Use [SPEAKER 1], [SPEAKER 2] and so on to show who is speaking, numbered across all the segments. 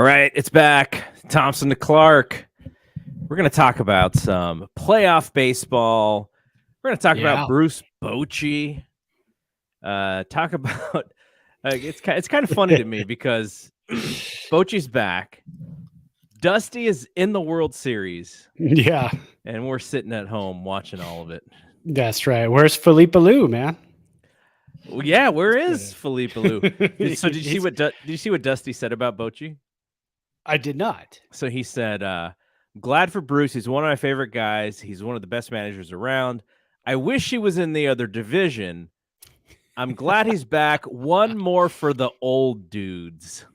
[SPEAKER 1] All right, it's back. Thompson to Clark. We're going to talk about some playoff baseball. We're going to talk about Bruce Bochy. Talk about it's kind of funny to me because Bochy's back. Dusty is in the World Series.
[SPEAKER 2] Yeah.
[SPEAKER 1] And we're sitting at home watching all of it.
[SPEAKER 2] That's right. Where's Felipe Alou, man?
[SPEAKER 1] Well, yeah, where is Felipe Alou? So did you see what Dusty said about Bochy?
[SPEAKER 2] I did not.
[SPEAKER 1] So he said, glad for Bruce. He's one of my favorite guys. He's one of the best managers around. I wish he was in the other division. I'm glad he's back. One more for the old dudes.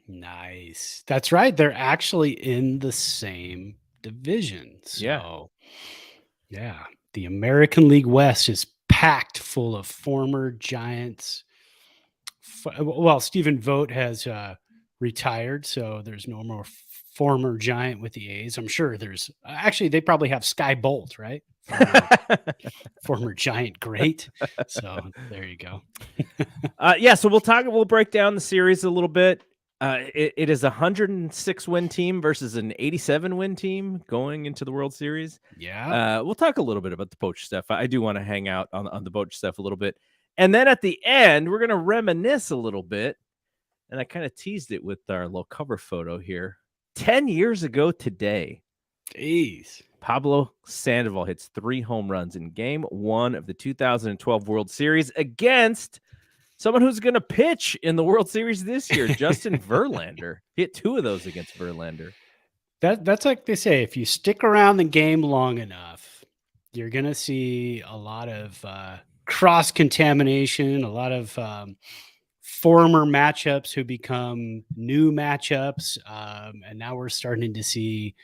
[SPEAKER 2] Nice. That's right. They're actually in the same division. So, yeah. The American League West is packed full of former Giants. Well, Stephen Vogt has retired, so there's no more former Giant with the A's. I'm sure there's actually they probably have Sky Bolt, right? Former Giant great. So there you go.
[SPEAKER 1] So we'll break down the series a little bit. It is a 106 win team versus an 87 win team going into the World Series.
[SPEAKER 2] Yeah.
[SPEAKER 1] We'll talk a little bit about the Bochy stuff. I do want to hang out on the Bochy stuff a little bit. And then at the end, we're going to reminisce a little bit. And I kind of teased it with our little cover photo here. 10 years ago today,
[SPEAKER 2] jeez,
[SPEAKER 1] Pablo Sandoval hits 3 home runs in Game 1 of the 2012 World Series against someone who's going to pitch in the World Series this year, Justin Verlander. He hit 2 of those against Verlander.
[SPEAKER 2] That's like they say, if you stick around the game long enough, you're going to see a lot of cross-contamination, a lot of former matchups who become new matchups. And now we're starting to see,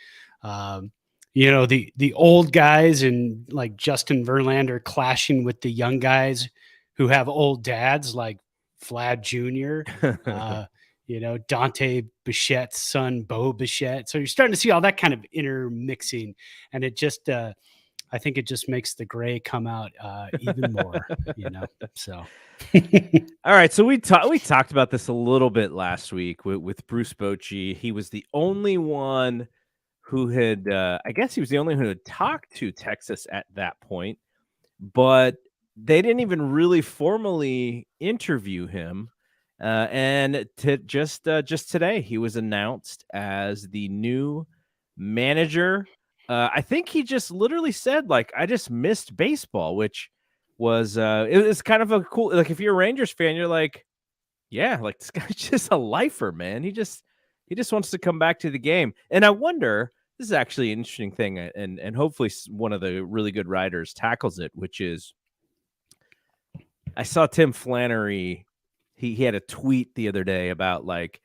[SPEAKER 2] the old guys and like Justin Verlander clashing with the young guys who have old dads like Vlad Jr., Dante Bichette's son, Bo Bichette. So you're starting to see all that kind of intermixing. And it just, I think it just makes the gray come out even more, so.
[SPEAKER 1] All right. So we talked about this a little bit last week with Bruce Bochy. He was the only one who had, I guess he was the only one who had talked to Texas at that point, but they didn't even really formally interview him. And just today, he was announced as the new manager. I think he just literally said, like, I just missed baseball, which was it was kind of a cool, like, if you're a Rangers fan, you're like, yeah, like, this guy's just a lifer, man. He just wants to come back to the game. And I wonder, this is actually an interesting thing, and hopefully one of the really good writers tackles it, which is, I saw Tim Flannery. He had a tweet the other day about, like,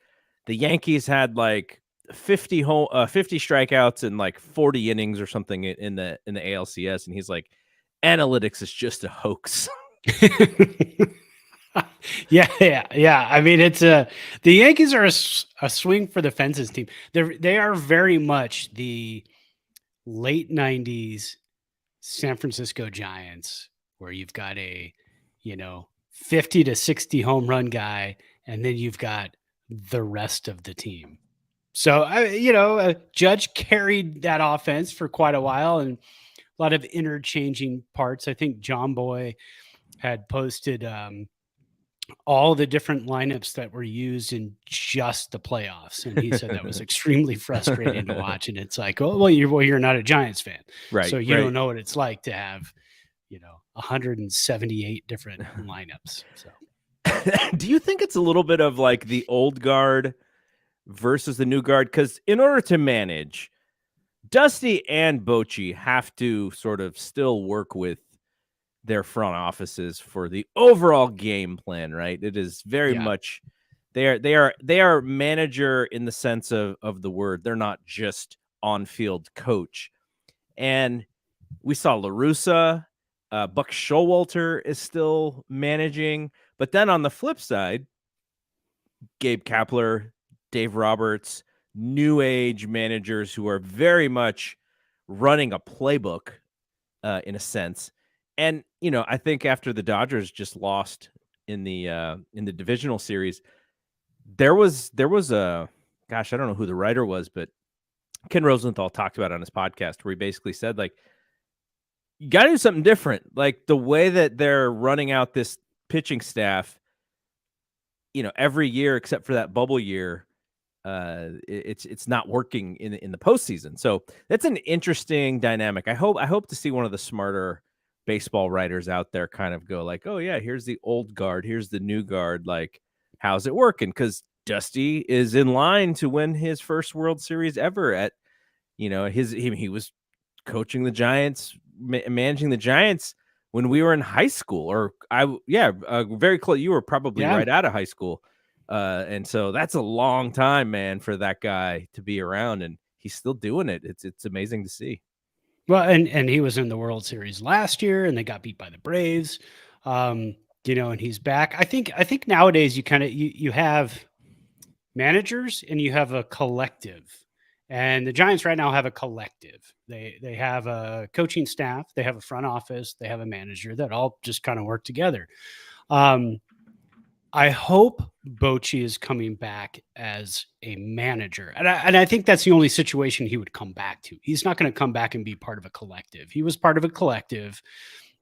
[SPEAKER 1] the Yankees had like 50 strikeouts in like 40 innings or something in the ALCS, and he's like, analytics is just a hoax.
[SPEAKER 2] Yeah. I mean, it's the Yankees are a swing for the fences team. They are very much the late 90s San Francisco Giants, where you've got a 50 to 60 home run guy, and then you've got the rest of the team. So Judge carried that offense for quite a while, and a lot of interchanging parts. I think John Boy had posted all the different lineups that were used in just the playoffs, and he said that was extremely frustrating to watch. And it's like, you're not a Giants fan,
[SPEAKER 1] right?
[SPEAKER 2] So you don't know what it's like to have 178 different lineups. So,
[SPEAKER 1] do you think it's a little bit of like the old guard versus the new guard? Because in order to manage, Dusty and Bochy have to sort of still work with their front offices for the overall game plan, right? It is very much they are manager in the sense of the word. They're not just on-field coach. And we saw La Russa, Buck Showalter is still managing, but then on the flip side, Gabe Kepler, Dave Roberts, new age managers who are very much running a playbook in a sense. And, I think after the Dodgers just lost in the divisional series, there was gosh, I don't know who the writer was, but Ken Rosenthal talked about it on his podcast where he basically said, like, you got to do something different. Like the way that they're running out this pitching staff, every year except for that bubble year, it's not working in the postseason. So that's an interesting dynamic. I hope to see one of the smarter baseball writers out there kind of go like, oh yeah, here's the old guard, here's the new guard. Like, how's it working? Because Dusty is in line to win his first World Series ever at, he was coaching the Giants, managing the Giants when we were in high school, or very close. You were probably right out of high school. And so that's a long time, man, for that guy to be around, and he's still doing it. It's amazing to see.
[SPEAKER 2] Well, and he was in the World Series last year, and they got beat by the Braves. And he's back. I think nowadays you have managers and you have a collective. And the Giants right now have a collective. They have a coaching staff, they have a front office, they have a manager that all just kind of work together. I hope Bochy is coming back as a manager. And I think that's the only situation he would come back to. He's not going to come back and be part of a collective. He was part of a collective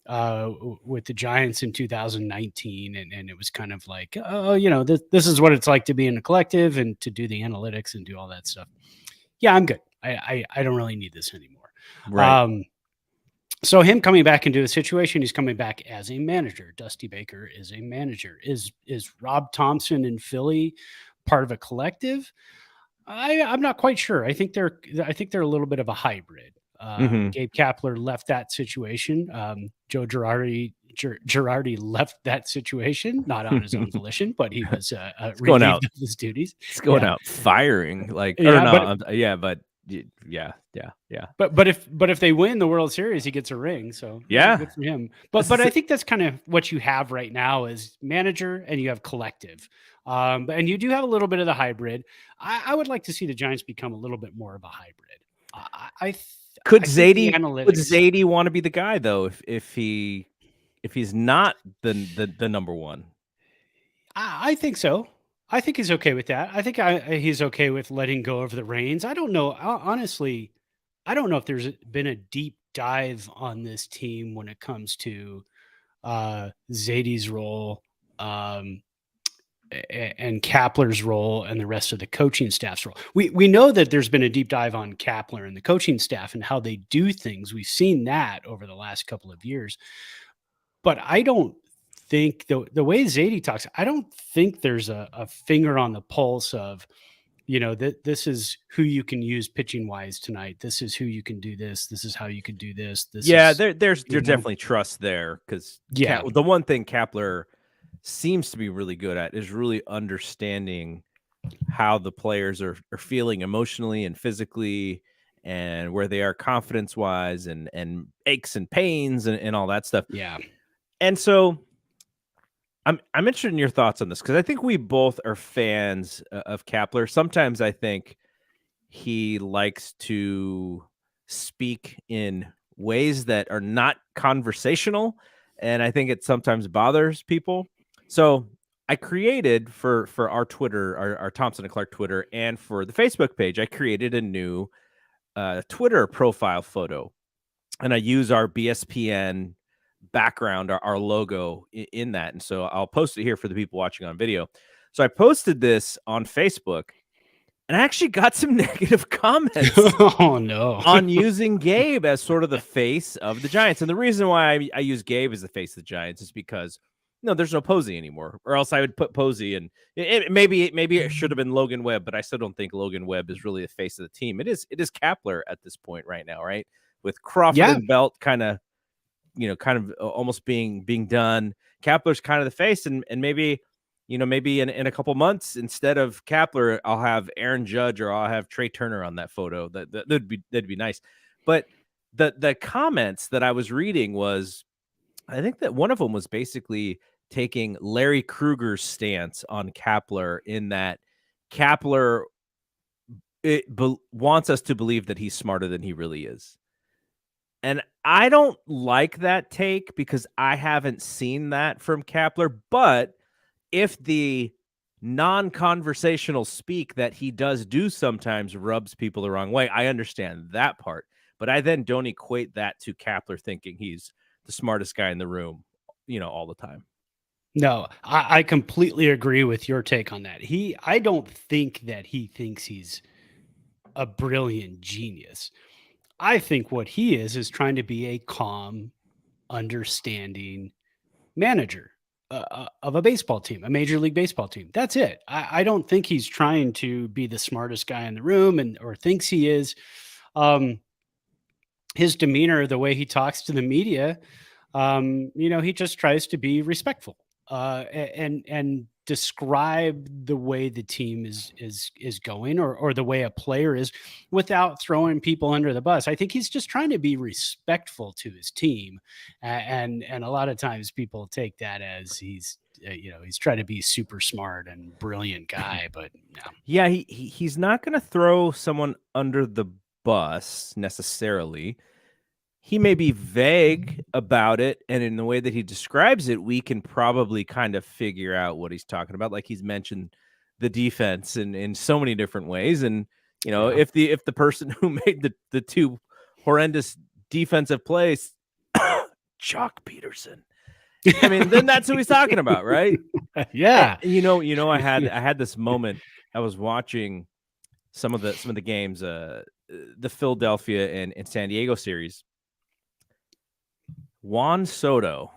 [SPEAKER 2] with the Giants in 2019. And it was kind of like, this is what it's like to be in a collective and to do the analytics and do all that stuff. Yeah, I'm good. I don't really need this anymore.
[SPEAKER 1] Right.
[SPEAKER 2] So him coming back into a situation, he's coming back as a manager. Dusty Baker is a manager. Is Rob Thompson in Philly part of a collective? I'm not quite sure. I think they're a little bit of a hybrid. Gabe Kepler left that situation. Joe Girardi left that situation, not on his own volition, but he was relieved of his duties.
[SPEAKER 1] It's going out firing, like, yeah.
[SPEAKER 2] But if they win the World Series, he gets a ring. So good for him. But I think that's kind of what you have right now is manager and you have collective. And you do have a little bit of the hybrid. I would like to see the Giants become a little bit more of a hybrid.
[SPEAKER 1] Could Zadie want to be the guy though? If he's not the number one,
[SPEAKER 2] I think so. I think he's okay with that. I think he's okay with letting go of the reins. I don't know. Honestly, I don't know if there's been a deep dive on this team when it comes to Zadie's role and Kepler's role and the rest of the coaching staff's role. We know that there's been a deep dive on Kepler and the coaching staff and how they do things. We've seen that over the last couple of years. But I don't think the way Zadie talks, I don't think there's a finger on the pulse of, that this is who you can use pitching wise tonight. This is who you can do this. This is how you can do this.
[SPEAKER 1] There's definitely trust there because the one thing Kepler seems to be really good at is really understanding how the players are feeling emotionally and physically and where they are confidence wise and aches and pains and all that stuff.
[SPEAKER 2] Yeah.
[SPEAKER 1] And so I'm interested in your thoughts on this because I think we both are fans of Kepler. Sometimes I think he likes to speak in ways that are not conversational, and I think it sometimes bothers people. So I created for our Twitter, our Thompson and Clark Twitter, and for the Facebook page, I created a new Twitter profile photo, and I use our BSPN background, our logo in that. And so I'll post it here for the people watching on video. So I posted this on Facebook and I actually got some negative comments on using Gabe as sort of the face of the Giants. And the reason why I use Gabe as the face of the Giants is because there's no Posey anymore, or else I would put Posey and maybe it should have been Logan Webb, but I still don't think Logan Webb is really the face of the team. It is Kepler at this point right now, right? With Crawford and Belt kind of almost being done. Kepler's kind of the face, and maybe in a couple months, instead of Kepler, I'll have Aaron Judge or I'll have Trey Turner on that photo. That'd be nice. But the comments that I was reading was, I think that one of them was basically taking Larry Krueger's stance on Kepler, in that Kepler wants us to believe that he's smarter than he really is. And I don't like that take because I haven't seen that from Kepler. But if the non-conversational speak that he does do sometimes rubs people the wrong way. I understand that part, but I then don't equate that to Kepler thinking he's the smartest guy in the room, all the time.
[SPEAKER 2] No, I completely agree with your take on that. I don't think that he thinks he's a brilliant genius. I think what he is trying to be a calm, understanding manager of a baseball team, a major league baseball team. That's it. I don't think he's trying to be the smartest guy in the room or thinks he is. His demeanor, the way he talks to the media, he just tries to be respectful and describe the way the team is going or the way a player is without throwing people under the bus. I think he's just trying to be respectful to his team, and a lot of times people take that as he's trying to be super smart and brilliant guy, but no.
[SPEAKER 1] Yeah, he's not going to throw someone under the bus necessarily. He may be vague about it, and in the way that he describes it, we can probably kind of figure out what he's talking about. Like he's mentioned the defense in so many different ways, and
[SPEAKER 2] Yeah.
[SPEAKER 1] if the person who made the two horrendous defensive plays, Chalk Peterson, I mean, then that's who he's talking about, right?
[SPEAKER 2] Yeah.
[SPEAKER 1] And, I had this moment. I was watching some of the games, the Philadelphia and San Diego series. Juan Soto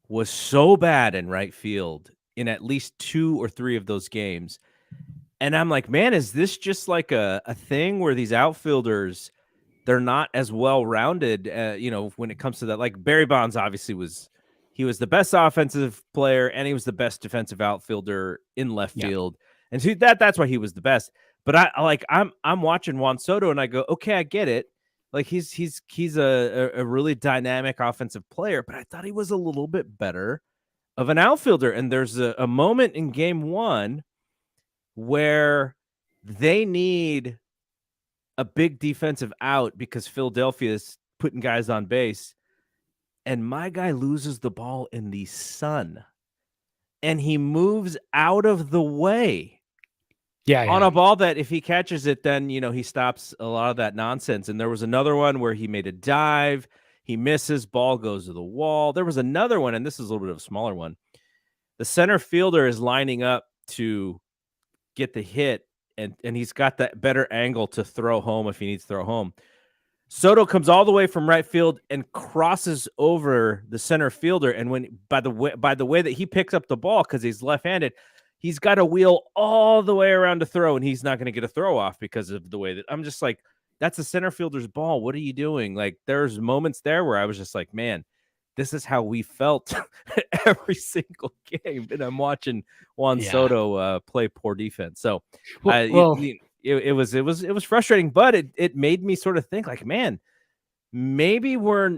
[SPEAKER 1] was so bad in right field in at least 2 or 3 of those games. And I'm like, man, is this just like a thing where these outfielders, they're not as well-rounded, when it comes to that? Like Barry Bonds obviously was the best offensive player and he was the best defensive outfielder in left field. And so that's why he was the best. But I'm watching Juan Soto and I go, okay, I get it. Like he's a really dynamic offensive player, but I thought he was a little bit better of an outfielder. And there's a moment in game 1 where they need a big defensive out because Philadelphia is putting guys on base, and my guy loses the ball in the sun, and he moves out of the way. On a ball that if he catches it, then, he stops a lot of that nonsense. And there was another one where he made a dive, he misses, ball goes to the wall. There was another one, and this is a little bit of a smaller one. The center fielder is lining up to get the hit, and he's got that better angle to throw home if he needs to throw home. Soto comes all the way from right field and crosses over the center fielder. And by the way that he picks up the ball, because he's left-handed, he's got to wheel all the way around to throw, and he's not going to get a throw off because of the way that I'm just like, that's a center fielder's ball. What are you doing? Like, there's moments there where I was just like, man, this is how we felt every single game. And I'm watching Juan Soto play poor defense. So it was frustrating, but it made me sort of think like, man, maybe we're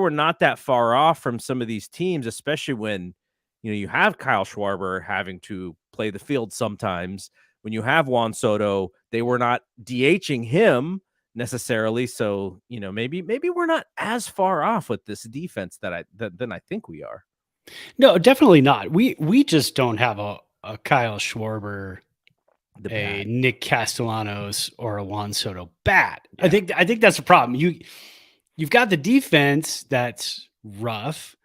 [SPEAKER 1] not that far off from some of these teams, especially when, you have Kyle Schwarber having to play the field sometimes. When you have Juan Soto, they were not DHing him necessarily. So, maybe we're not as far off with this defense than I think we are.
[SPEAKER 2] No, definitely not. We just don't have a Kyle Schwarber, a Nick Castellanos, or a Juan Soto bat. Yeah. I think that's the problem. You've got the defense that's rough,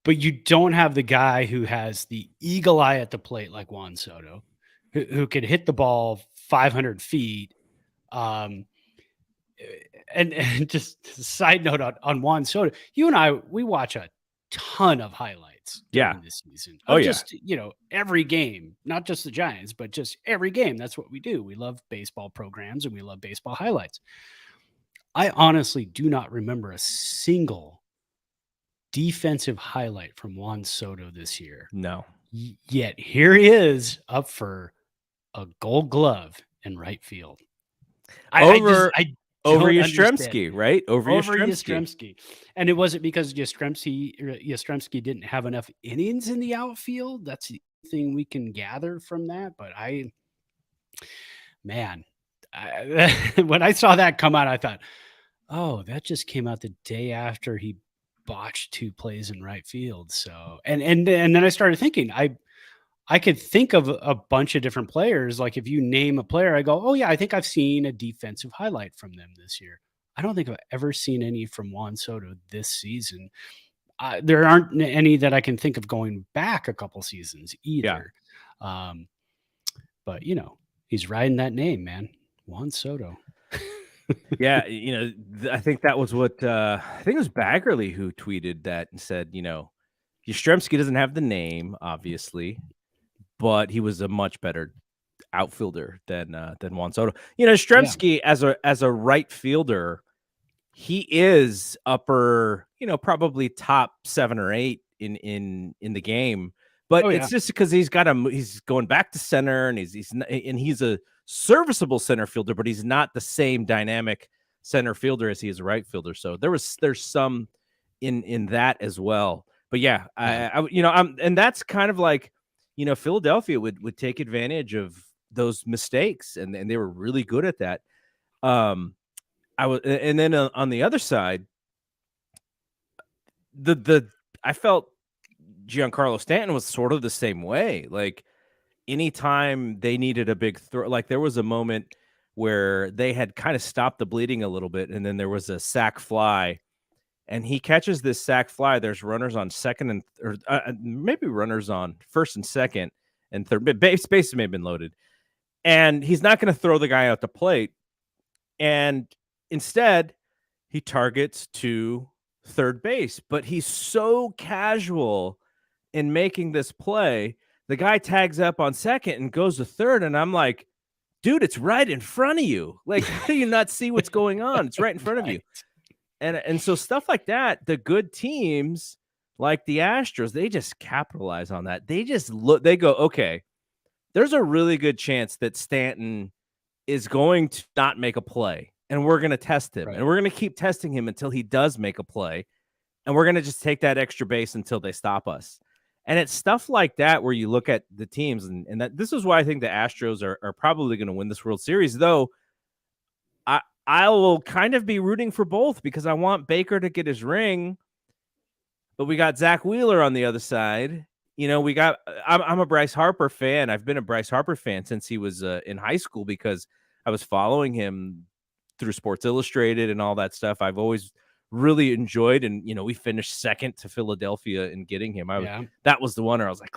[SPEAKER 2] but you don't have the guy who has the eagle eye at the plate like Juan Soto, who could hit the ball 500 feet. And just a side note on Juan Soto, you and I, we watch a ton of highlights during this season. Just, every game, not just the Giants, but just every game. That's what we do. We love baseball programs and we love baseball highlights. I honestly do not remember a single defensive highlight from Juan Soto this year.
[SPEAKER 1] No.
[SPEAKER 2] Yet here he is up for a Gold Glove in right field.
[SPEAKER 1] Over Yastrzemski, right? Over
[SPEAKER 2] Yastrzemski. And it wasn't because Yastrzemski didn't have enough innings in the outfield. That's the thing we can gather from that. But when I saw that come out, I thought, oh, that just came out the day after he botched 2 plays in right field. So, and then I started thinking, I could think of a bunch of different players. Like if you name a player, I go, oh yeah, I think I've seen a defensive highlight from them this year. I don't think I've ever seen any from Juan Soto this season. There aren't any that I can think of going back a couple seasons either. But he's riding that name, man. Juan Soto.
[SPEAKER 1] Yeah, I think that was what I think it was Baggerly who tweeted that and said, Yastrzemski doesn't have the name, obviously, but he was a much better outfielder than Juan Soto. Yastrzemski as a right fielder, he is upper, probably top 7 or 8 in the game. But it's just because he's going back to center, and he's a serviceable center fielder, but he's not the same dynamic center fielder as he is a right fielder. So there's some in that as well. But yeah, and that's kind of like, Philadelphia would take advantage of those mistakes, and they were really good at that. And then on the other side, I felt Giancarlo Stanton was sort of the same way. Like anytime they needed a big throw, like there was a moment where they had kind of stopped the bleeding a little bit, and then there was a sac fly, and he catches this sac fly. There's runners on second or maybe runners on first and second and third. But bases may have been loaded, and he's not going to throw the guy out the plate, and instead he targets to third base. But he's so casual in making this play. The guy tags up on second and goes to third, and I'm like, dude, it's right in front of you. Like, how do you not see what's going on? It's right in front of you. And so stuff like that, the good teams like the Astros, they just capitalize on that. They just they go, okay, there's a really good chance that Stanton is going to not make a play, and we're going to test him, and we're going to keep testing him until he does make a play, and we're going to just take that extra base until they stop us. And it's stuff like that where you look at the teams, and that this is why I think the Astros are probably going to win this World Series, though I will kind of be rooting for both because I want Baker to get his ring, but we got Zach Wheeler on the other side. I'm a Bryce Harper fan. I've been a Bryce Harper fan since he was in high school because I was following him through Sports Illustrated and all that stuff. I've always really enjoyed, and we finished second to Philadelphia in getting him. That was the one where I was like,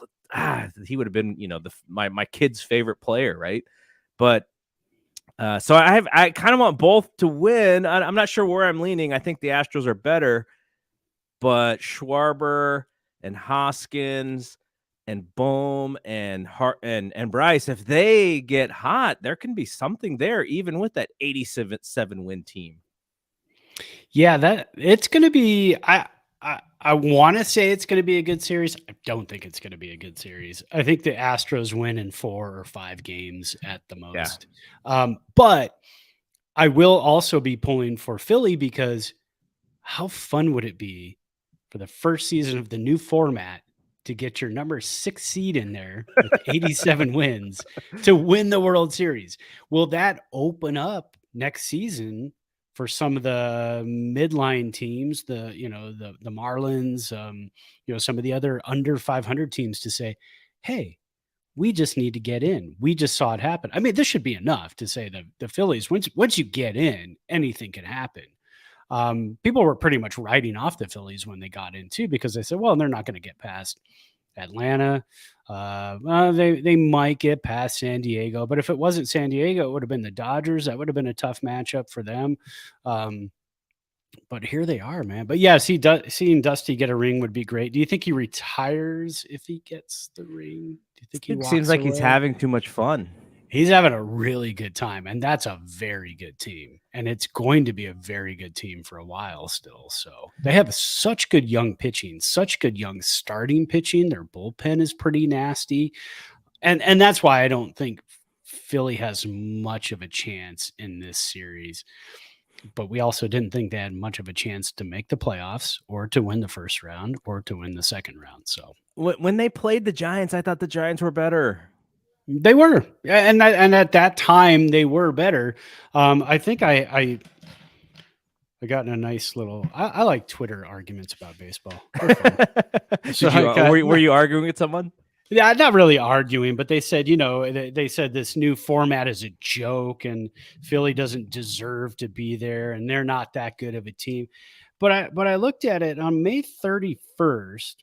[SPEAKER 1] he would have been, my kid's favorite player, right? But so I kind of want both to win. I'm not sure where I'm leaning. I think the Astros are better, but Schwarber and Hoskins and Bohm and Bryce, if they get hot, there can be something there, even with that 87 win team.
[SPEAKER 2] Yeah, that it's going to be. I want to say it's going to be a good series. I don't think it's going to be a good series. I think the Astros win in 4 or 5 games at the most. Yeah. But I will also be pulling for Philly because how fun would it be for the first season of the new format to get your number 6 seed in there with 87 wins to win the World Series? Will that open up next season for some of the midline teams, the Marlins, some of the other under 500 teams to say, hey, we just need to get in. We just saw it happen. I mean, this should be enough to say that the Phillies, once you get in, anything can happen. People were pretty much writing off the Phillies when they got in too, because they said, well, they're not going to get past Atlanta. They might get past San Diego, but if it wasn't San Diego, it would have been the Dodgers. That would have been a tough matchup for them. But here they are, man. But yeah, seeing Dusty get a ring would be great. Do you think he retires if he gets the ring? Do you think he walks
[SPEAKER 1] seems like
[SPEAKER 2] away?
[SPEAKER 1] He's having too much fun.
[SPEAKER 2] He's having a really good time, and that's a very good team. And it's going to be a very good team for a while still. So they have such good young pitching, such good young starting pitching. Their bullpen is pretty nasty. And that's why I don't think Philly has much of a chance in this series. But we also didn't think they had much of a chance to make the playoffs or to win the first round or to win the second round. So
[SPEAKER 1] when they played the Giants, I thought the Giants were better.
[SPEAKER 2] They were, and at that time they were better. I think I got in a nice little. I like Twitter arguments about baseball.
[SPEAKER 1] Were you arguing with someone?
[SPEAKER 2] Yeah, not really arguing, but they said, they said this new format is a joke and Philly doesn't deserve to be there and they're not that good of a team. But I looked at it on May 31st.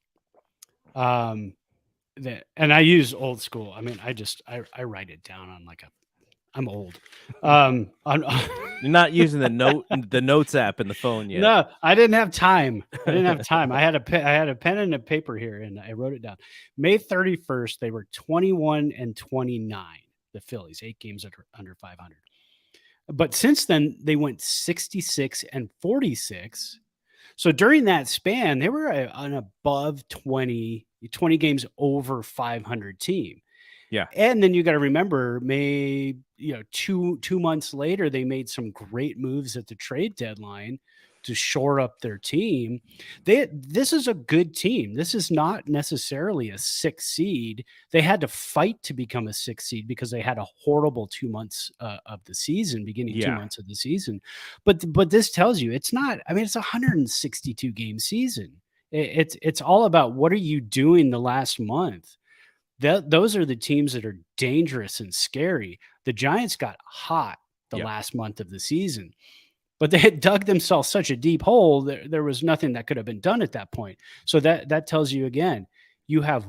[SPEAKER 2] And I use old school. I mean, I write it down on like I'm old. On
[SPEAKER 1] You're not using the notes app in the phone yet.
[SPEAKER 2] No, I didn't have time. I had a pen and a paper here, and I wrote it down. May 31st, they were 21-29. The Phillies, 8 games under 500. But since then, they went 66-46. So during that span, they were an above 20 games over 500 team.
[SPEAKER 1] Yeah.
[SPEAKER 2] And then you got to remember, two months later, they made some great moves at the trade deadline to shore up their team. This is a good team. This is not necessarily a 6 seed. They had to fight to become a 6 seed because they had a horrible 2 months of the season, beginning 2 months of the season. But this tells you it's not. I mean, it's a 162 game season. It's all about what are you doing the last month. Those are the teams that are dangerous and scary. The Giants got hot the last month of the season, but they had dug themselves such a deep hole. There was nothing that could have been done at that point. So that tells you again, you have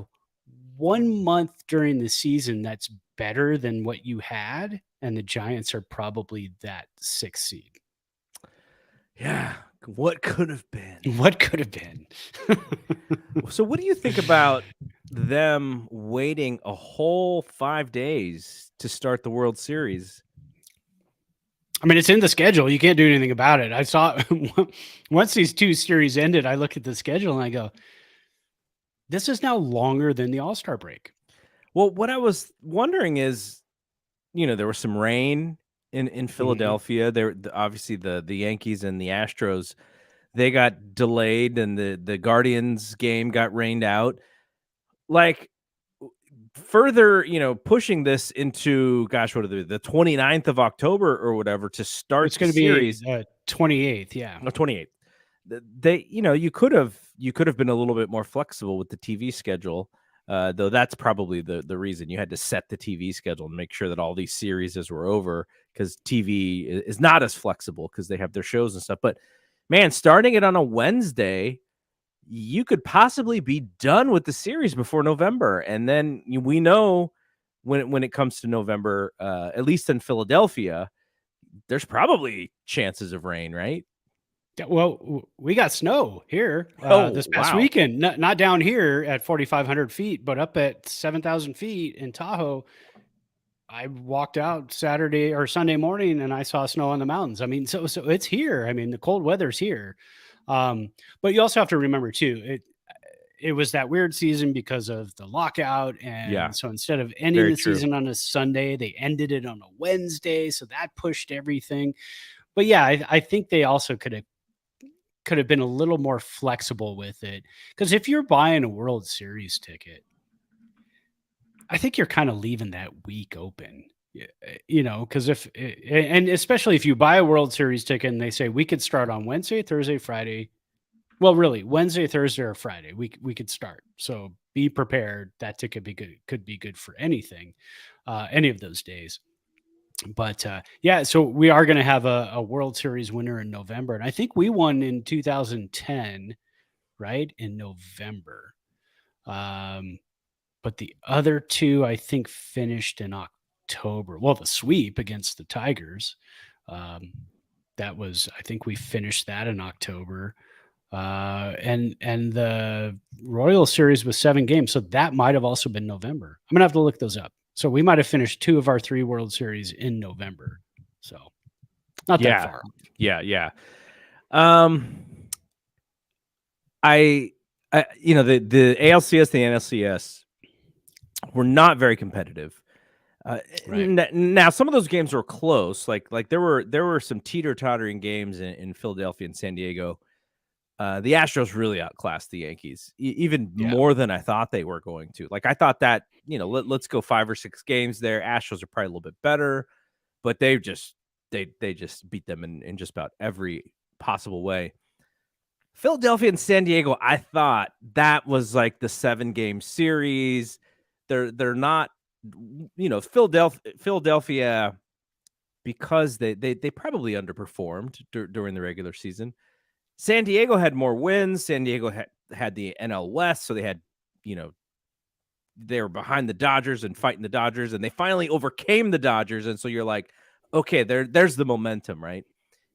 [SPEAKER 2] 1 month during the season that's better than what you had, and the Giants are probably that 6 seed.
[SPEAKER 1] Yeah. What could have been?
[SPEAKER 2] What could have been?
[SPEAKER 1] So what do you think about them waiting a whole 5 days to start the World Series?
[SPEAKER 2] I mean, it's in the schedule. You can't do anything about it. I saw once these 2 series ended, I look at the schedule and I go, this is now longer than the All-Star break.
[SPEAKER 1] Well, what I was wondering is, there was some rain in Philadelphia. There, obviously the Yankees and the Astros, they got delayed, and the Guardians game got rained out. Like, further, pushing this into, gosh, what are the 29th of October or whatever to start
[SPEAKER 2] it's going to
[SPEAKER 1] series.
[SPEAKER 2] Be 28th, yeah.
[SPEAKER 1] No, 28th. They, you could have been a little bit more flexible with the TV schedule. Though that's probably the reason you had to set the TV schedule and make sure that all these series were over, because TV is not as flexible because they have their shows and stuff. But man, starting it on a Wednesday, you could possibly be done with the series before November. And then we know when it comes to November, at least in Philadelphia, there's probably chances of rain, right?
[SPEAKER 2] Well, we got snow here this past weekend. Not down here at 4,500 feet, but up at 7,000 feet in Tahoe. I walked out Saturday or Sunday morning and I saw snow on the mountains. I mean, so it's here. I mean, the cold weather's here. But you also have to remember too, it was that weird season because of the lockout. And so instead of ending the season on a Sunday, they ended it on a Wednesday. So that pushed everything. But yeah, I think they also could have been a little more flexible with it. Because if you're buying a World Series ticket, I think you're kind of leaving that week open, because and especially if you buy a World Series ticket and they say we could start on Wednesday, Thursday, Friday. Well, really, Wednesday, Thursday, or Friday, we could start. So be prepared. That ticket could be good for anything, any of those days. But so we are going to have a World Series winner in November, and I think we won in 2010, right, in November. But the other 2, I think, finished in October. Well, the sweep against the Tigers, that was, I think we finished that in October. And the Royal Series was 7 games, so that might have also been November. I'm gonna have to look those up. So we might have finished 2 of our 3 World Series in November. So not that far.
[SPEAKER 1] Yeah. I the ALCS, the NLCS were not very competitive.
[SPEAKER 2] Right.
[SPEAKER 1] Now some of those games were close. Like there were some teeter-tottering games in Philadelphia and San Diego. The Astros really outclassed the Yankees, even more than I thought they were going to. Like, I thought that, let's go 5 or 6 games there. Astros are probably a little bit better, but they just beat them in just about every possible way. Philadelphia and San Diego, I thought that was like the 7-game series. they're not, Philadelphia, because they probably underperformed during the regular season. San Diego had more wins. San Diego had the NL West, so they had, they were behind the Dodgers and fighting the Dodgers, and they finally overcame the Dodgers. And so you're like, okay, there's the momentum, right?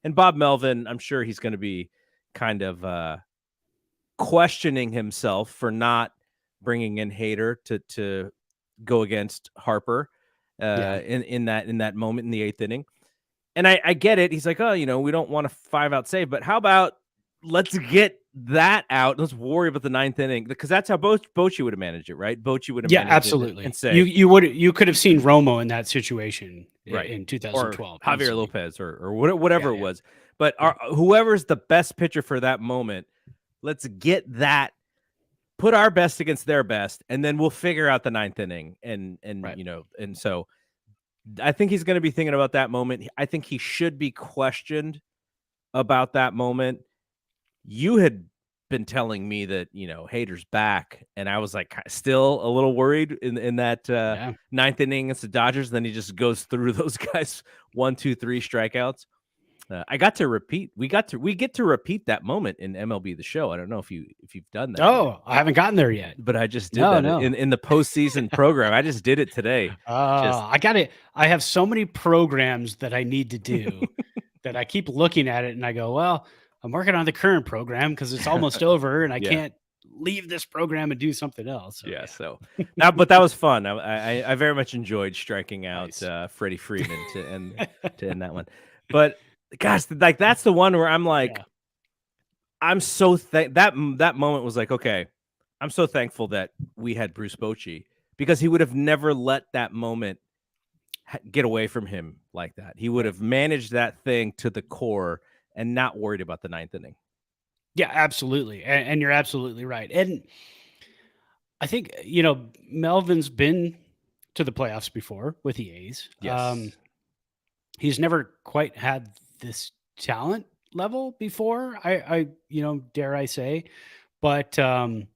[SPEAKER 1] And Bob Melvin, I'm sure he's going to be kind of questioning himself for not bringing in Hader to go against Harper in that moment in the 8th inning. And I get it. He's like, oh, we don't want a 5-out save, but how about let's get that out. Let's worry about the 9th inning, because that's how Bochy would have managed it, right? Bochy would have managed
[SPEAKER 2] absolutely.
[SPEAKER 1] it and say
[SPEAKER 2] you could have seen Romo in that situation, right, in 2012,
[SPEAKER 1] or Javier
[SPEAKER 2] easily.
[SPEAKER 1] Lopez or whatever it was. But whoever's the best pitcher for that moment, let's get that. Put our best against their best, and then we'll figure out the 9th inning. And and so I think he's going to be thinking about that moment. I think he should be questioned about that moment. You had been telling me that, Hader's back, and I was like still a little worried in that 9th inning against the Dodgers. Then he just goes through those guys 1, 2, 3 strikeouts. I got to repeat. We get to repeat that moment in MLB The Show. I don't know if you've done that.
[SPEAKER 2] Oh, yet. I haven't gotten there yet,
[SPEAKER 1] but I just did that in the postseason program. I just did it today.
[SPEAKER 2] I got it. I have so many programs that I need to do that I keep looking at it and I go, well, I'm working on the current program because it's almost over and I can't leave this program and do something else. So,
[SPEAKER 1] So now, but that was fun. I very much enjoyed striking out Freddie Freeman to end that one. But gosh, like that's the one where I'm like, I'm so that moment was like, okay, I'm so thankful that we had Bruce Bochy, because he would have never let that moment get away from him like that. He would have managed that thing to the core and not worried about the 9th inning.
[SPEAKER 2] Yeah, absolutely. And you're absolutely right. And I think, Melvin's been to the playoffs before with the A's.
[SPEAKER 1] Yes.
[SPEAKER 2] He's never quite had this talent level before, I dare I say, but like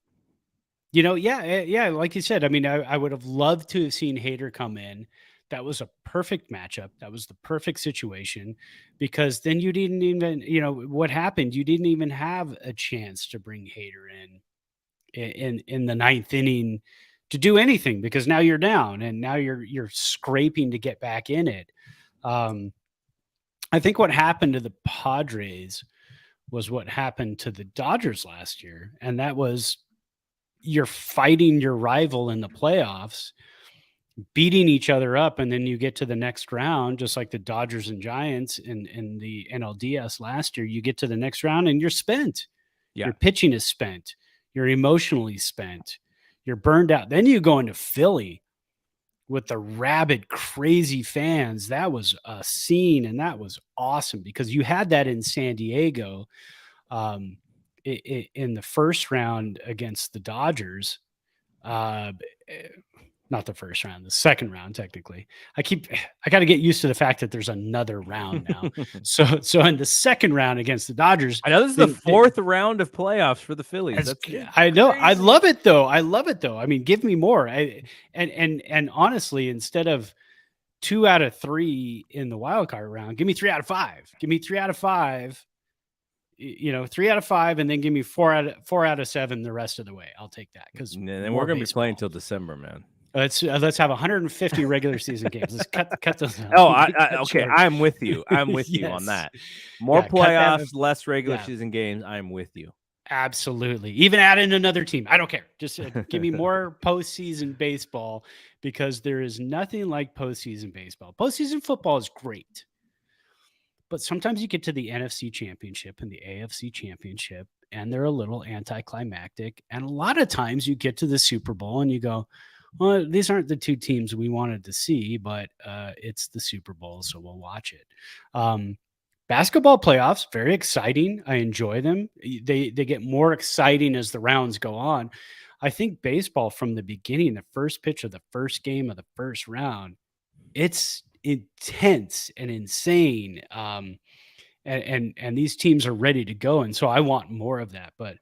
[SPEAKER 2] you said, I mean, I would have loved to have seen Hader come in. That was a perfect matchup. That was the perfect situation, because then you didn't even, what happened? You didn't even have a chance to bring Hader in the 9th inning to do anything, because now you're down and now you're scraping to get back in it. I think what happened to the Padres was what happened to the Dodgers last year. And that was, you're fighting your rival in the playoffs, beating each other up. And then you get to the next round, just like the Dodgers and Giants in the NLDS last year, you get to the next round and you're spent. Yeah. Your pitching is spent. You're emotionally spent. You're burned out. Then you go into Philly with the rabid, crazy fans. That was a scene, and that was awesome, because you had that in San Diego in the first round against the Dodgers. Not the first round, the second round, technically. I got to get used to the fact that there's another round now. So in the second round against the Dodgers,
[SPEAKER 1] I know this is the 4th round of playoffs for the Phillies.
[SPEAKER 2] I know. Crazy. I love it though. I mean, give me more. And honestly, instead of 2 out of 3 in the wild card round, give me 3 out of 5. Give me 3 out of 5. 3 out of 5, and then give me 4 out of 7 the rest of the way. I'll take that, because
[SPEAKER 1] then we're gonna be playing till December, man.
[SPEAKER 2] Let's have 150 regular season games. Let's cut those down.
[SPEAKER 1] Oh, okay. I'm with you. I'm with you on that. More playoffs, less regular season games. I'm with you.
[SPEAKER 2] Absolutely. Even add in another team. I don't care. Just give me more postseason baseball, because there is nothing like postseason baseball. Postseason football is great, but sometimes you get to the NFC Championship and the AFC Championship, and they're a little anticlimactic. And a lot of times you get to the Super Bowl and you go, well, these aren't the 2 teams we wanted to see, but it's the Super Bowl, so we'll watch it. Basketball playoffs, very exciting. I enjoy them. They get more exciting as the rounds go on. I think baseball, from the beginning, the first pitch of the first game of the first round, it's intense and insane. And these teams are ready to go, and so I want more of that. But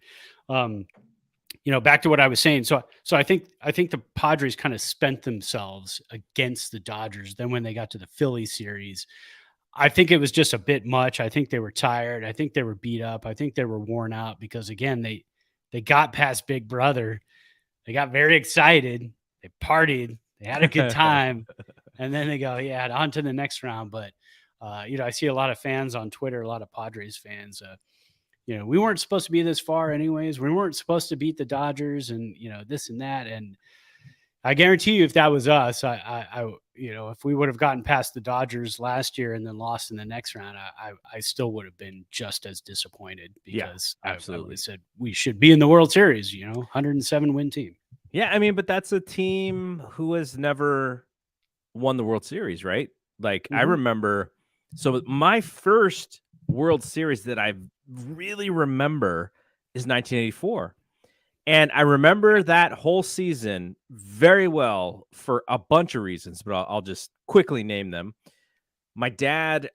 [SPEAKER 2] back to what I was saying. So I think the Padres kind of spent themselves against the Dodgers. Then when they got to the Philly series, I think it was just a bit much. I think they were tired. I think they were beat up. I think they were worn out because again, they got past Big Brother. They got very excited. They partied. They had a good time. And then they go, yeah, on to the next round. But, I see a lot of fans on Twitter, a lot of Padres fans. We weren't supposed to be this far anyways. We weren't supposed to beat the Dodgers and, this and that. And I guarantee you if that was us, if we would have gotten past the Dodgers last year and then lost in the next round, I still would have been just as disappointed because
[SPEAKER 1] absolutely.
[SPEAKER 2] I would have said we should be in the World Series, 107 win team.
[SPEAKER 1] Yeah, I mean, but that's a team who has never won the World Series, right? Like I remember, so my first World Series that I really remember is 1984. And I remember that whole season very well for a bunch of reasons, but I'll just quickly name them. My dad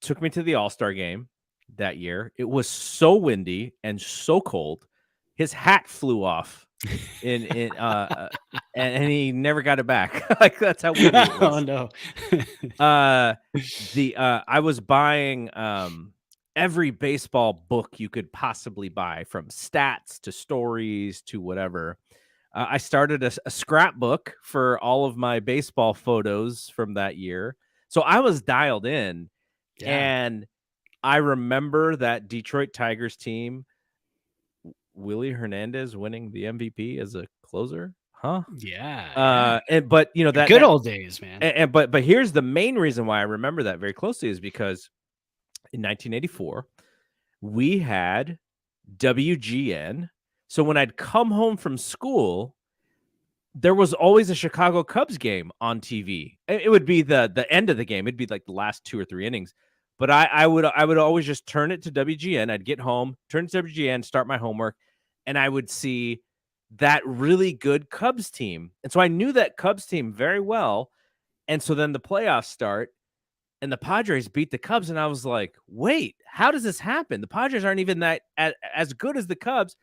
[SPEAKER 1] took me to the All-Star game that year. It was so windy and so cold. His hat flew off and he never got it back. Like that's how windy it was.
[SPEAKER 2] Oh no.
[SPEAKER 1] I was buying every baseball book you could possibly buy, from stats to stories to whatever. I started a scrapbook for all of my baseball photos from that year. So I was dialed in.
[SPEAKER 2] Yeah.
[SPEAKER 1] And I remember that Detroit Tigers team, Willie Hernandez winning the MVP as a closer. Huh?
[SPEAKER 2] Yeah.
[SPEAKER 1] But
[SPEAKER 2] that good old days, man.
[SPEAKER 1] But here's the main reason why I remember that very closely is because in 1984, we had WGN. So when I'd come home from school, there was always a Chicago Cubs game on TV. It would be the end of the game. It'd be like the last 2 or 3 innings. But I would always just turn it to WGN. I'd get home, turn to WGN, start my homework, and I would see that really good Cubs team. And so I knew that Cubs team very well. And so then the playoffs start and the Padres beat the Cubs. And I was like, wait, how does this happen? The Padres aren't even that as good as the Cubs.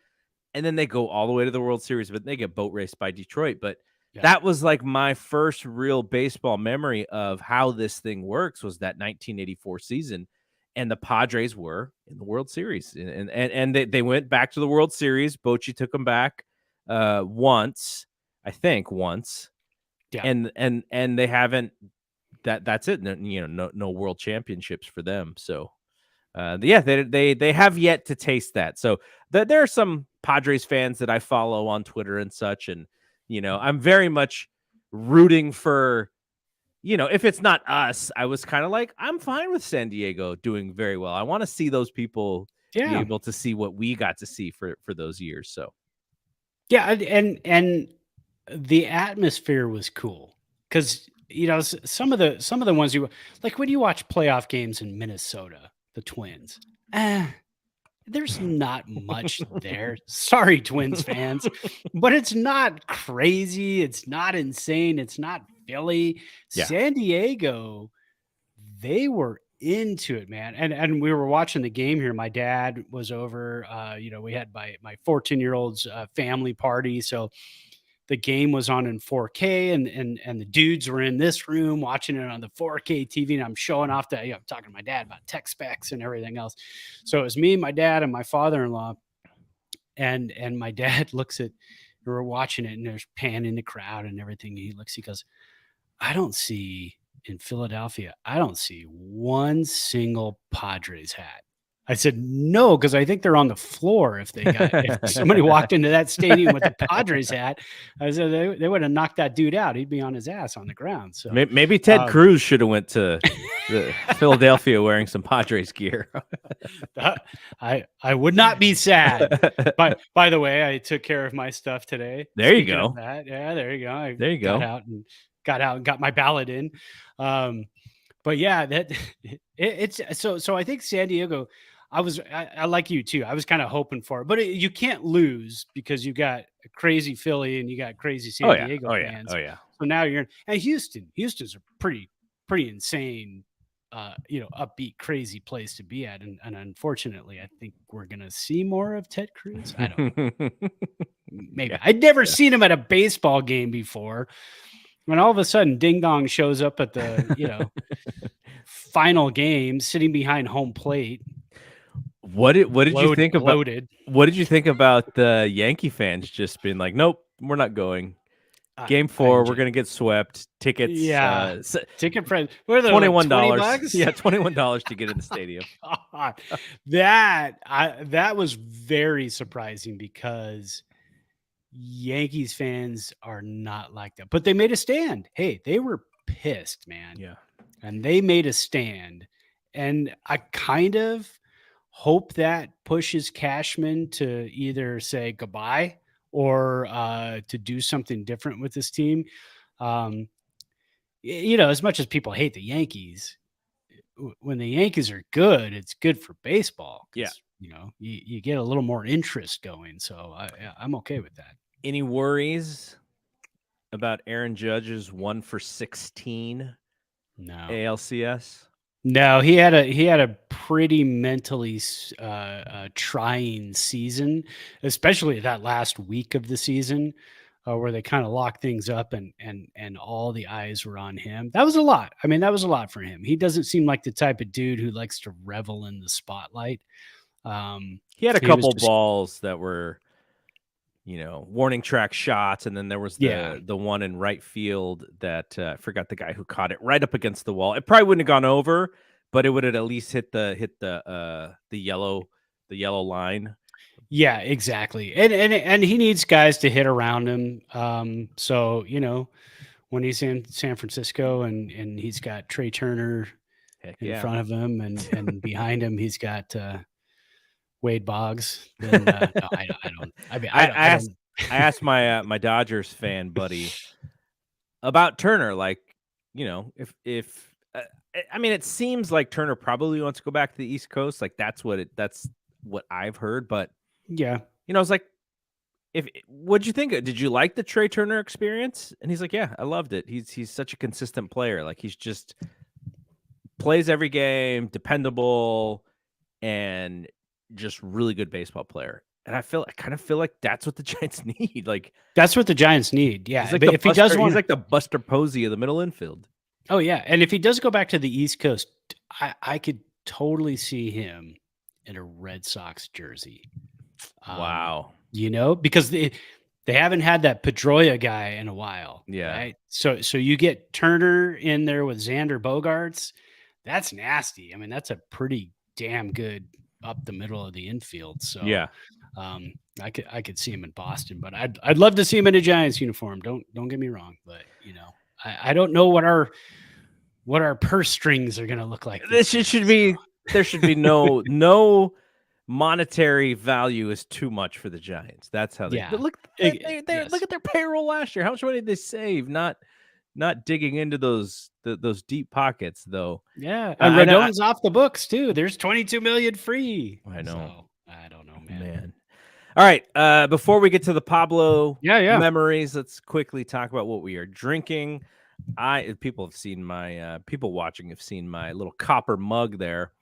[SPEAKER 1] And then they go all the way to the World Series, but they get boat raced by Detroit. But that was like my first real baseball memory of how this thing works, was that 1984 season. And the Padres were in the World Series. And they went back to the World Series. Bochy took them back once. Yeah. And they haven't, that's it. No world championships for them. So they have yet to taste that. So there are some Padres fans that I follow on Twitter and such. And, I'm very much rooting for, if it's not us, I was kind of like, I'm fine with San Diego doing very well. I want to see those people be able to see what we got to see for those years. So.
[SPEAKER 2] Yeah. And the atmosphere was cool because, some of the ones you like when you watch playoff games in Minnesota, the Twins, there's not much there. Sorry, Twins fans, but it's not crazy. It's not insane. It's not Philly. Yeah. San Diego, they were into it, man. And we were watching the game here. My dad was over. We had my 14-year-old's family party. So the game was on in 4K and the dudes were in this room watching it on the 4K TV. And I'm showing off I'm talking to my dad about tech specs and everything else. So it was me, my dad, and my father-in-law. And my dad looks at, we're watching it and there's panning the crowd and everything. He goes, in Philadelphia, I don't see one single Padres hat. I said, no, because I think they're on the floor. If somebody walked into that stadium with a Padres hat, I said they would have knocked that dude out. He'd be on his ass on the ground. So
[SPEAKER 1] maybe Ted Cruz should have went to Philadelphia wearing some Padres gear.
[SPEAKER 2] I would not be sad. But by the way, I took care of my stuff today.
[SPEAKER 1] There you go.
[SPEAKER 2] Yeah, there you go.
[SPEAKER 1] There you go.
[SPEAKER 2] Got out and got my ballot in. But yeah, it's so I think San Diego, I like you too. I was kind of hoping for it, but you can't lose because you got a crazy Philly and you got crazy San Diego fans.
[SPEAKER 1] Oh yeah.
[SPEAKER 2] So now and Houston's a pretty insane upbeat, crazy place to be at. And unfortunately, I think we're going to see more of Ted Cruz. I don't know. Maybe.
[SPEAKER 1] Yeah.
[SPEAKER 2] I'd never seen him at a baseball game before. When all of a sudden Ding Dong shows up at the, final game sitting behind home plate.
[SPEAKER 1] What did you think about
[SPEAKER 2] bloated.
[SPEAKER 1] what did you think about the Yankee fans just being like, nope, we're not going. Game 4, we're gonna get swept. Tickets,
[SPEAKER 2] Yeah. Ticket price. What are they,
[SPEAKER 1] $21.
[SPEAKER 2] Like $20?
[SPEAKER 1] Yeah, $21 to get in the stadium.
[SPEAKER 2] God, that was very surprising because Yankees fans are not like that. But they made a stand. Hey, they were pissed, man.
[SPEAKER 1] Yeah.
[SPEAKER 2] And they made a stand. And I kind of hope that pushes Cashman to either say goodbye or to do something different with this team. As much as people hate the Yankees, when the Yankees are good, it's good for baseball.
[SPEAKER 1] Yeah.
[SPEAKER 2] You get a little more interest going. So I'm okay with that.
[SPEAKER 1] Any worries about Aaron Judge's 1 for 16 ALCS?
[SPEAKER 2] No, he had a pretty mentally trying season, especially that last week of the season, where they kind of locked things up and all the eyes were on him. That was a lot. I mean, that was a lot for him. He doesn't seem like the type of dude who likes to revel in the spotlight.
[SPEAKER 1] He had a couple balls that were, warning track shots, and then there was the one in right field that I forgot the guy who caught it right up against the wall. It probably wouldn't have gone over, but it would have at least hit the yellow line.
[SPEAKER 2] Yeah, exactly. And he needs guys to hit around him. So when he's in San Francisco and he's got Trey Turner in front of him and behind him he's got Wade Boggs. Then no, I don't. I mean,
[SPEAKER 1] I asked my Dodgers fan buddy about Turner. Like, if I mean, it seems like Turner probably wants to go back to the East Coast. Like that's what I've heard. But
[SPEAKER 2] yeah,
[SPEAKER 1] I was like, what'd you think? Did you like the Trey Turner experience? And he's like, yeah, I loved it. He's such a consistent player. Like he's just plays every game, dependable, and just really good baseball player. And I kind of feel like that's what the Giants need. Like
[SPEAKER 2] that's what the Giants need. Yeah.
[SPEAKER 1] Like if he does he's like the Buster Posey of the middle infield.
[SPEAKER 2] Oh yeah. And if he does go back to the East Coast, I could totally see him in a Red Sox jersey.
[SPEAKER 1] Wow.
[SPEAKER 2] Because they haven't had that Pedroia guy in a while.
[SPEAKER 1] Yeah.
[SPEAKER 2] Right. So you get Turner in there with Xander Bogaerts. That's nasty. I mean, that's a pretty damn good up the middle of the infield. So
[SPEAKER 1] yeah,
[SPEAKER 2] I could see him in Boston, but I'd love to see him in a Giants uniform. Don't get me wrong, but I don't know what our purse strings are going to look like.
[SPEAKER 1] There should be no monetary value is too much for the Giants. That's how they look. Look at their payroll last year. How much money did they save? Not digging into those deep pockets though.
[SPEAKER 2] Yeah, and Rodon's off the books too. There's $22 million free.
[SPEAKER 1] I know.
[SPEAKER 2] So, I don't know, man.
[SPEAKER 1] All right. Before we get to the Pablo
[SPEAKER 2] memories,
[SPEAKER 1] let's quickly talk about what we are drinking. People watching have seen my little copper mug there.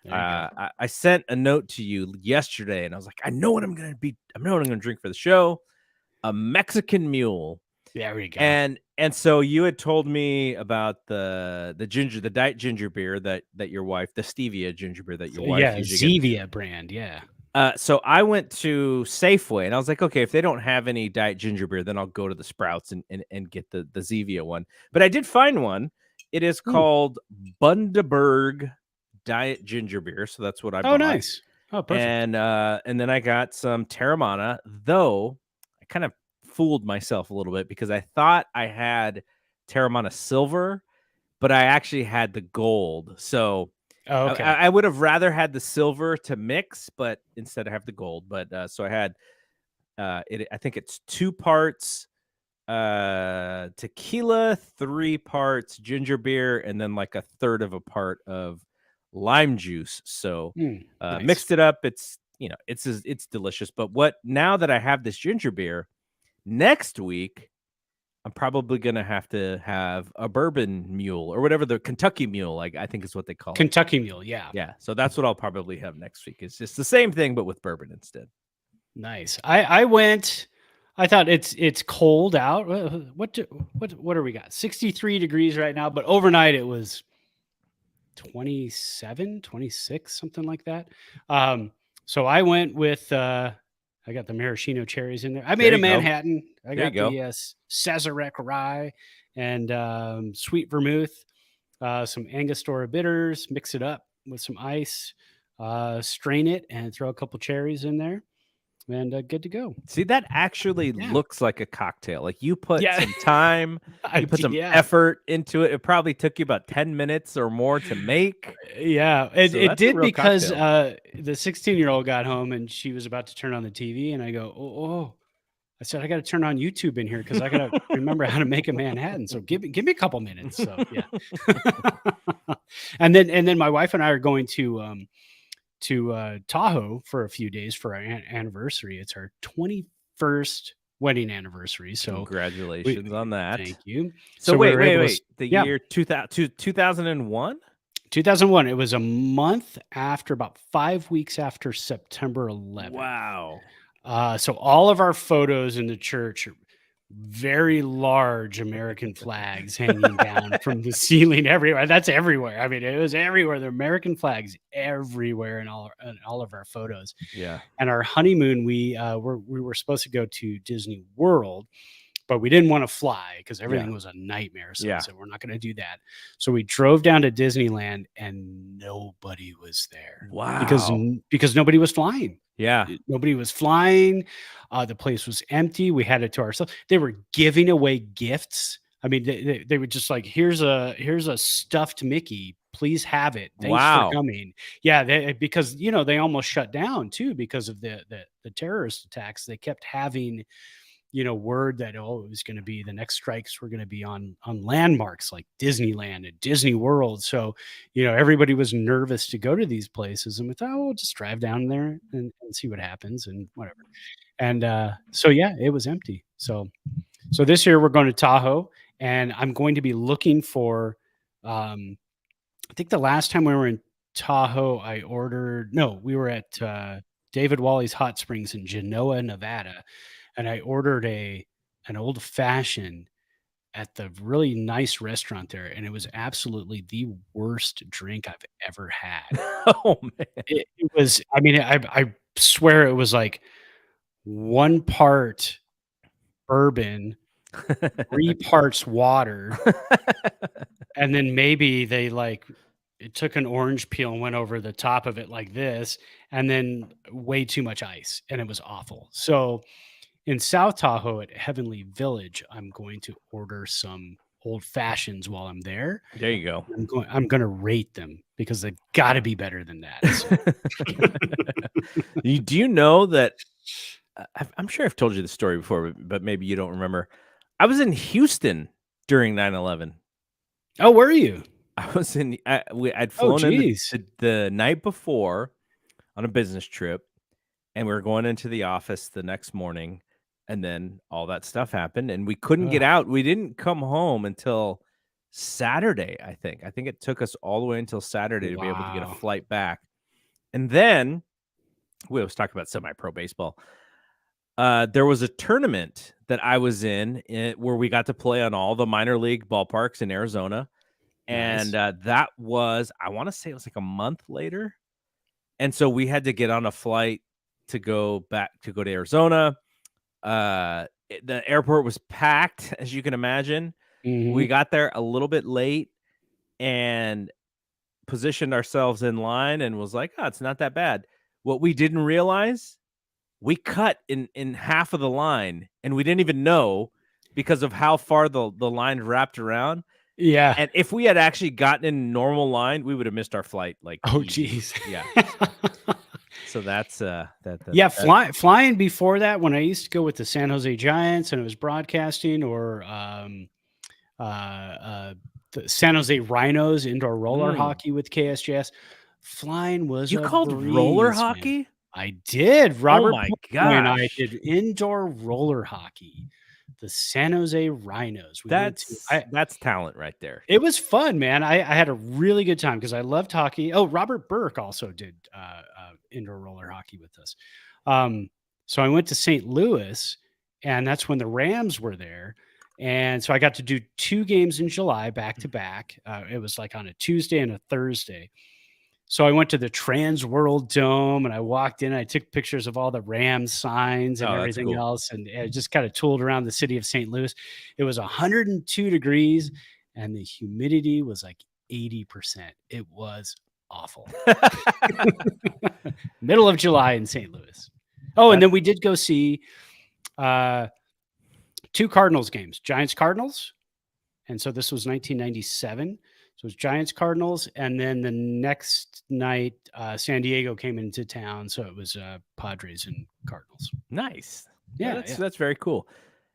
[SPEAKER 1] I sent a note to you yesterday, and I was like, I know what I'm going to drink for the show. A Mexican Mule.
[SPEAKER 2] There we go.
[SPEAKER 1] And so you had told me about the diet ginger beer that your wife, the stevia ginger beer that your wife usually
[SPEAKER 2] Zevia brand,
[SPEAKER 1] so I went to Safeway and I was like, okay, if they don't have any diet ginger beer, then I'll go to the Sprouts and get the Zevia one. But I did find one. It is called Bundaberg Diet Ginger Beer, so that's what I bought.
[SPEAKER 2] Oh, nice. Oh, perfect.
[SPEAKER 1] And then I got some Terramana, though I kind of fooled myself a little bit because I thought I had Terramana silver, but I actually had the gold. So I would have rather had the silver to mix, but instead I have the gold. But so I had I think it's 2 parts tequila, 3 parts ginger beer, and then like a third of a part of lime juice. So
[SPEAKER 2] nice.
[SPEAKER 1] Mixed it up. It's it's delicious. But now that I have this ginger beer, next week I'm probably gonna have to have a bourbon mule or whatever, the Kentucky mule, like I think is what they call it.
[SPEAKER 2] Kentucky Mule, yeah.
[SPEAKER 1] Yeah, so that's what I'll probably have next week. It's just the same thing, but with bourbon instead.
[SPEAKER 2] Nice. I went. I thought it's cold out. What are we got? 63 degrees right now, but overnight it was 27, 26, something like that. So I went with I got the maraschino cherries in there. I made
[SPEAKER 1] There
[SPEAKER 2] a
[SPEAKER 1] you go.
[SPEAKER 2] Manhattan. I
[SPEAKER 1] There you
[SPEAKER 2] got
[SPEAKER 1] go.
[SPEAKER 2] the Sazerac rye and sweet vermouth, some Angostura bitters, mix it up with some ice, strain it, and throw a couple cherries in there, and good to go.
[SPEAKER 1] See, that actually
[SPEAKER 2] Yeah.
[SPEAKER 1] looks like a cocktail. Like you put
[SPEAKER 2] Yeah.
[SPEAKER 1] some time, you put some
[SPEAKER 2] Yeah.
[SPEAKER 1] effort into it. It probably took you about 10 minutes or more to make.
[SPEAKER 2] Yeah, it,
[SPEAKER 1] So
[SPEAKER 2] it
[SPEAKER 1] that's a
[SPEAKER 2] did
[SPEAKER 1] real
[SPEAKER 2] because
[SPEAKER 1] cocktail.
[SPEAKER 2] the 16-year-old got home and she was about to turn on the TV, and I go, oh. I said, I got to turn on YouTube in here because I got to remember how to make a Manhattan. So give me a couple minutes. So yeah. and then my wife and I are going to Tahoe for a few days for our anniversary. It's our 21st wedding anniversary. So
[SPEAKER 1] Congratulations on that.
[SPEAKER 2] thank you.
[SPEAKER 1] So
[SPEAKER 2] we
[SPEAKER 1] wait,
[SPEAKER 2] were able to,
[SPEAKER 1] the
[SPEAKER 2] yeah,
[SPEAKER 1] year 2001?
[SPEAKER 2] 2001. It was a month after, about 5 weeks after September 11th.
[SPEAKER 1] Wow.
[SPEAKER 2] So all of our photos in the church are very large American flags hanging down from the ceiling everywhere. That's everywhere. I mean, it was everywhere. The American flags everywhere in all of our photos.
[SPEAKER 1] Yeah.
[SPEAKER 2] And our honeymoon, we were supposed to go to Disney World, but we didn't want to fly because everything was a nightmare. So we said, we're not going to do that. So we drove down to Disneyland and nobody was there.
[SPEAKER 1] Wow.
[SPEAKER 2] Because nobody was flying.
[SPEAKER 1] Yeah.
[SPEAKER 2] Nobody was flying. The place was empty. We had it to ourselves. They were giving away gifts. I mean, they were just like, here's a stuffed Mickey. Please have it. Thanks for coming. Yeah, because they almost shut down too because of the terrorist attacks. They kept having word that, it was going to be, the next strikes were going to be on landmarks like Disneyland and Disney World. So, everybody was nervous to go to these places, and we thought, we'll just drive down there and see what happens and whatever. And so, yeah, it was empty. So this year we're going to Tahoe, and I'm going to be looking for, I think the last time we were in Tahoe, we were at David Wally's Hot Springs in Genoa, Nevada. And I ordered an old fashioned at the really nice restaurant there, and it was absolutely the worst drink I've ever had.
[SPEAKER 1] Oh man.
[SPEAKER 2] It was, I mean, I swear it was like 1 part bourbon, 3 parts water, and then maybe they it took an orange peel and went over the top of it like this, and then way too much ice, and it was awful. So in South Tahoe at Heavenly Village, I'm going to order some old fashions while I'm there.
[SPEAKER 1] There you go.
[SPEAKER 2] I'm going to rate them because they've got to be better than that.
[SPEAKER 1] Do you know that? I'm sure I've told you the story before, but maybe you don't remember. I was in Houston during 9/11.
[SPEAKER 2] Oh, were you?
[SPEAKER 1] I was in. I'd flown in the night before on a business trip, and we were going into the office the next morning. And then all that stuff happened, and we couldn't get out. We didn't come home until Saturday, I think. I think it took us all the way until Saturday to be able to get a flight back. And then we always talk about semi-pro baseball. There was a tournament that I was in where we got to play on all the minor league ballparks in Arizona. And that was, I want to say it was like a month later. And so we had to get on a flight to go to Arizona. The airport was packed, as you can imagine.
[SPEAKER 2] Mm-hmm.
[SPEAKER 1] We got there a little bit late and positioned ourselves in line and was like, oh, it's not that bad. What we didn't realize, we cut in half of the line, and we didn't even know because of how far the line wrapped around.
[SPEAKER 2] Yeah.
[SPEAKER 1] And if we had actually gotten in normal line, we would have missed our flight. Like,
[SPEAKER 2] oh, geez.
[SPEAKER 1] Yeah. So that's
[SPEAKER 2] flying before that, when I used to go with the San Jose Giants and it was broadcasting, or the San Jose Rhinos indoor roller hockey with KSJS, flying was
[SPEAKER 1] roller hockey?
[SPEAKER 2] I did. Robert
[SPEAKER 1] my
[SPEAKER 2] and I
[SPEAKER 1] gosh.
[SPEAKER 2] did indoor roller hockey. the San Jose Rhinos. We went to.
[SPEAKER 1] That's talent right there.
[SPEAKER 2] It was fun, man. I had a really good time because I loved hockey. Oh, Robert Burke also did indoor roller hockey with us. So I went to St. Louis, and that's when the Rams were there. And so I got to do 2 games in July back to back. It was like on a Tuesday and a Thursday. So I went to the Trans World Dome, and I walked in. I took pictures of all the Rams signs and everything
[SPEAKER 1] cool.
[SPEAKER 2] else, and I just kind of tooled around the city of St. Louis. It was 102 degrees, and the humidity was like 80%. It was awful. Middle of July in St. Louis. Oh, and then we did go see 2 Cardinals games, Giants Cardinals. And so this was 1997. So it was Giants Cardinals. And then the next night, San Diego came into town. So it was Padres and Cardinals.
[SPEAKER 1] Nice.
[SPEAKER 2] Yeah,
[SPEAKER 1] that's very cool.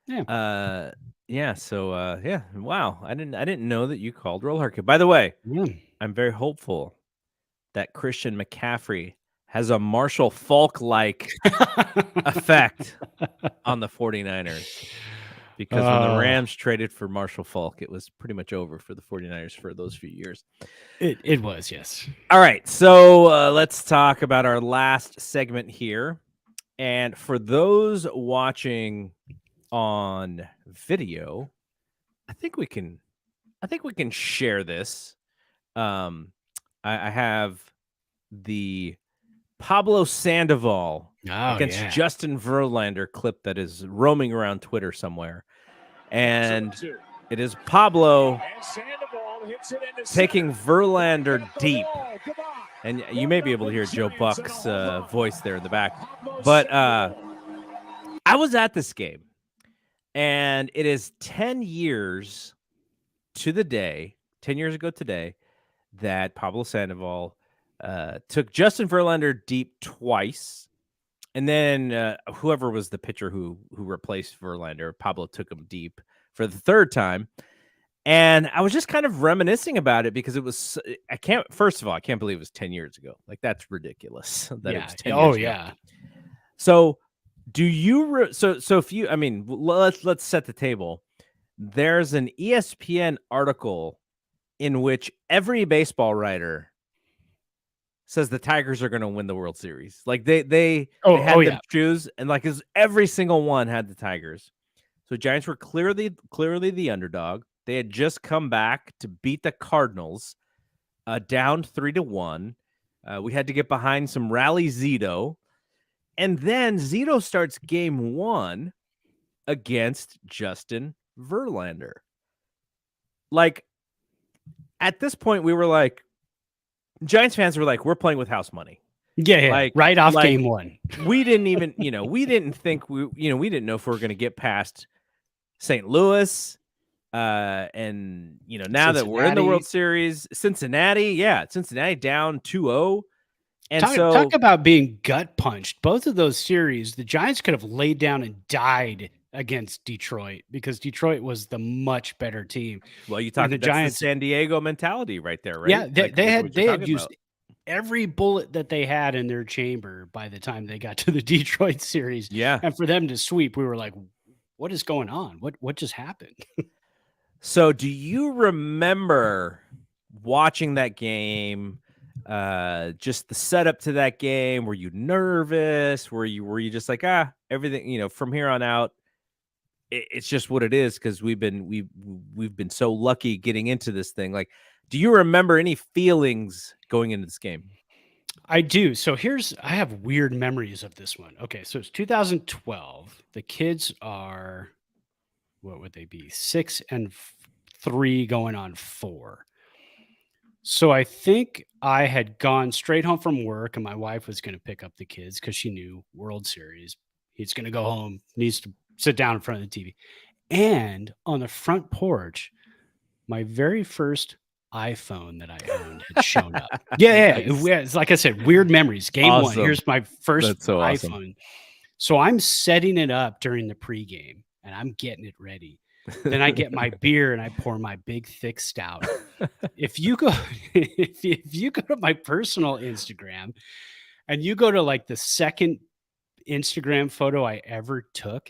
[SPEAKER 2] Yeah.
[SPEAKER 1] Yeah. So yeah. Wow. I didn't know that you called roller hockey. By the way, I'm very hopeful that Christian McCaffrey has a Marshall Faulk-like effect on the 49ers. Because when the Rams traded for Marshall Faulk, it was pretty much over for the 49ers for those few years.
[SPEAKER 2] It was, yes.
[SPEAKER 1] All right. So let's talk about our last segment here. And for those watching on video, I think we can share this. I have the Pablo Sandoval against Justin Verlander clip that is roaming around Twitter somewhere. And it is Pablo taking Verlander deep. And you may be able to hear Joe Buck's voice there in the back. But I was at this game, and it is 10 years to the day, 10 years ago today, that Pablo Sandoval took Justin Verlander deep twice. And then whoever was the pitcher who replaced Verlander, Pablo took him deep for the 3rd time. And I was just kind of reminiscing about it because it was, first of all, I can't believe it was 10 years ago. Like, that's ridiculous that it was 10 years ago.
[SPEAKER 2] Yeah.
[SPEAKER 1] So do you, so if you, I mean, let's set the table. There's an ESPN article in which every baseball writer says the Tigers are going to win the World Series. Like they had them choose, and like every single one had the Tigers. So Giants were clearly the underdog. They had just come back to beat the Cardinals, down 3-1. We had to get behind some rally Zito, and then Zito starts game 1 against Justin Verlander. Like, at this point, we were like, Giants fans were like, we're playing with house money.
[SPEAKER 2] Yeah.
[SPEAKER 1] Like,
[SPEAKER 2] right off game 1.
[SPEAKER 1] We didn't even, we didn't think we didn't know if we were going to get past St. Louis. And now Cincinnati. That we're in the World Series, Cincinnati down 2-0. And
[SPEAKER 2] talk about being gut punched. Both of those series, the Giants could have laid down and died against Detroit because Detroit was the much better team.
[SPEAKER 1] Well, you talked about the Giants, San Diego mentality right there, right?
[SPEAKER 2] Yeah, they had used every bullet that they had in their chamber by the time they got to the Detroit series.
[SPEAKER 1] Yeah,
[SPEAKER 2] and for them to sweep, we were like, "What is going on? What just happened?"
[SPEAKER 1] So, do you remember watching that game? Just the setup to that game. Were you nervous? Were you just like, everything, from here on out, it's just what it is, because we've been so lucky getting into this thing. Like, do you remember any feelings going into this game?
[SPEAKER 2] I do. So I have weird memories of this one. Okay, so it's 2012. The kids are, what would they be? 6 and 3 going on 4. So I think I had gone straight home from work, and my wife was going to pick up the kids because she knew World Series. He's going to go home, needs to sit down in front of the TV. And on the front porch, my very first iPhone that I owned had shown up. Yeah. It's like I said, weird memories. Game
[SPEAKER 1] awesome.
[SPEAKER 2] 1. Here's my first
[SPEAKER 1] iPhone.
[SPEAKER 2] Awesome. So I'm setting it up during the pregame, and I'm getting it ready. Then I get my beer and I pour my big thick stout. If you go to my personal Instagram and you go to like the second Instagram photo I ever took,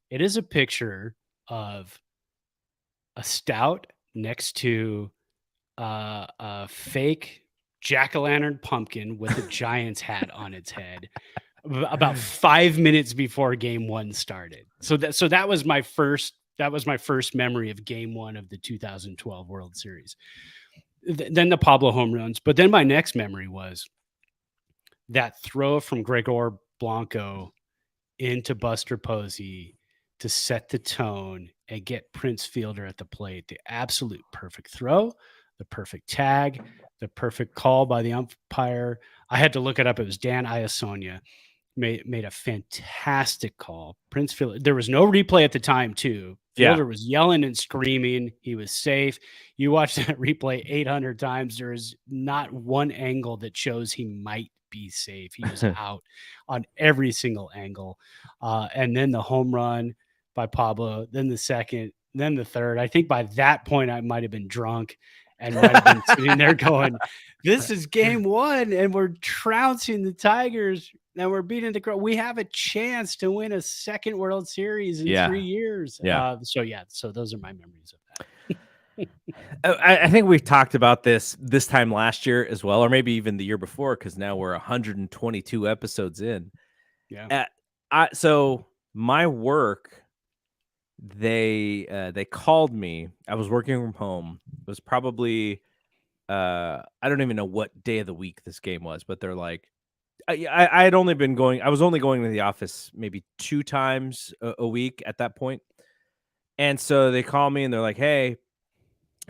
[SPEAKER 2] It is a picture of a stout next to a fake jack-o'-lantern pumpkin with a Giants hat on its head about 5 minutes before game 1 started. So that was my first memory of game 1 of the 2012 World Series. Then the Pablo home runs, but then my next memory was that throw from Gregor Blanco into Buster Posey to set the tone and get Prince Fielder at the plate. The absolute perfect throw, the perfect tag, the perfect call by the umpire. I had to look it up. It was Dan Iasonia. Made a fantastic call. Prince Fielder. There was no replay at the time, too. Fielder was yelling and screaming. He was safe. You watch that replay 800 times. There is not one angle that shows he might be safe. He was out on every single angle. And then the home run by Pablo, then the second, then the third. I think by that point I might have been drunk and might have been sitting there going, this is game 1 and we're trouncing the Tigers and we're beating the Crow. We have a chance to win a second World Series in 3 years. So those are my memories of that.
[SPEAKER 1] I think we've talked about this time last year as well, or maybe even the year before, because now we're 122 episodes in.
[SPEAKER 2] Yeah.
[SPEAKER 1] So my work, they called me. I was working from home. It was probably I don't even know what day of the week this game was, but they're like, I had only been going. I was only going to the office maybe 2 times a week at that point, and so they call me and they're like, "Hey,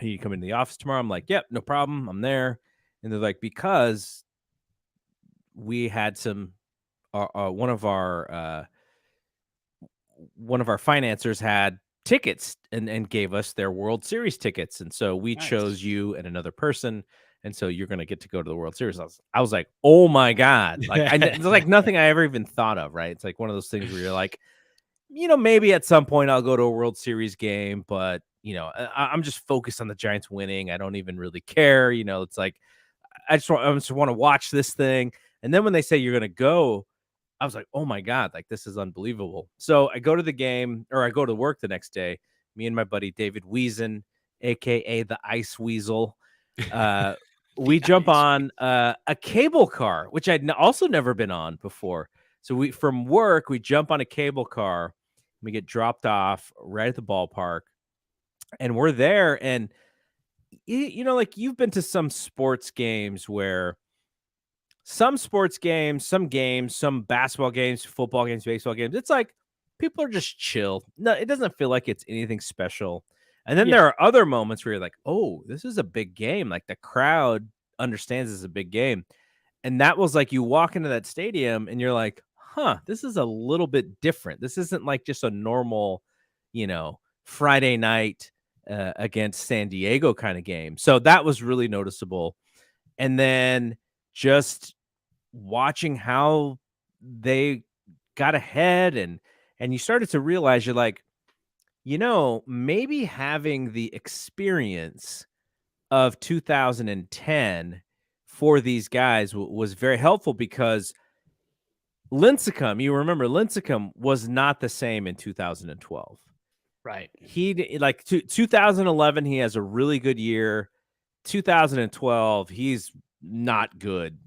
[SPEAKER 1] you come into the office tomorrow?" I'm like, "Yep, no problem. I'm there." And they're like, "Because we had some, one of our financiers had tickets and gave us their World Series tickets, and so we chose you and another person, and so you're gonna get to go to the World Series." I was like, "Oh my god!" Like it's like nothing I ever even thought of. Right? It's like one of those things where you're like, maybe at some point I'll go to a World Series game, but I'm just focused on the Giants winning. I don't even really care. It's like I just want to watch this thing. And then when they say you're gonna go, I was like, oh my god, like this is unbelievable. So I go to the game, or I go to work the next day. Me and my buddy David Wiesen, aka the Ice Weasel, we jump on a cable car, which I'd also never been on before. So we from work, we jump on a cable car, we get dropped off right at the ballpark, and we're there. And like you've been to some sports games where some sports games, some basketball games, football games, baseball games, it's like people are just chill. No, it doesn't feel like it's anything special. And then there are other moments where you're like, oh, this is a big game. Like the crowd understands this is a big game. And that was like you walk into that stadium and you're like, huh, this is a little bit different. This isn't like just a normal, Friday night against San Diego kind of game. So that was really noticeable. And then just watching how they got ahead and you started to realize you're like, maybe having the experience of 2010 for these guys was very helpful, because Lincecum, you remember Lincecum was not the same in 2012.
[SPEAKER 2] Right.
[SPEAKER 1] He like 2011, he has a really good year. 2012, he's not good.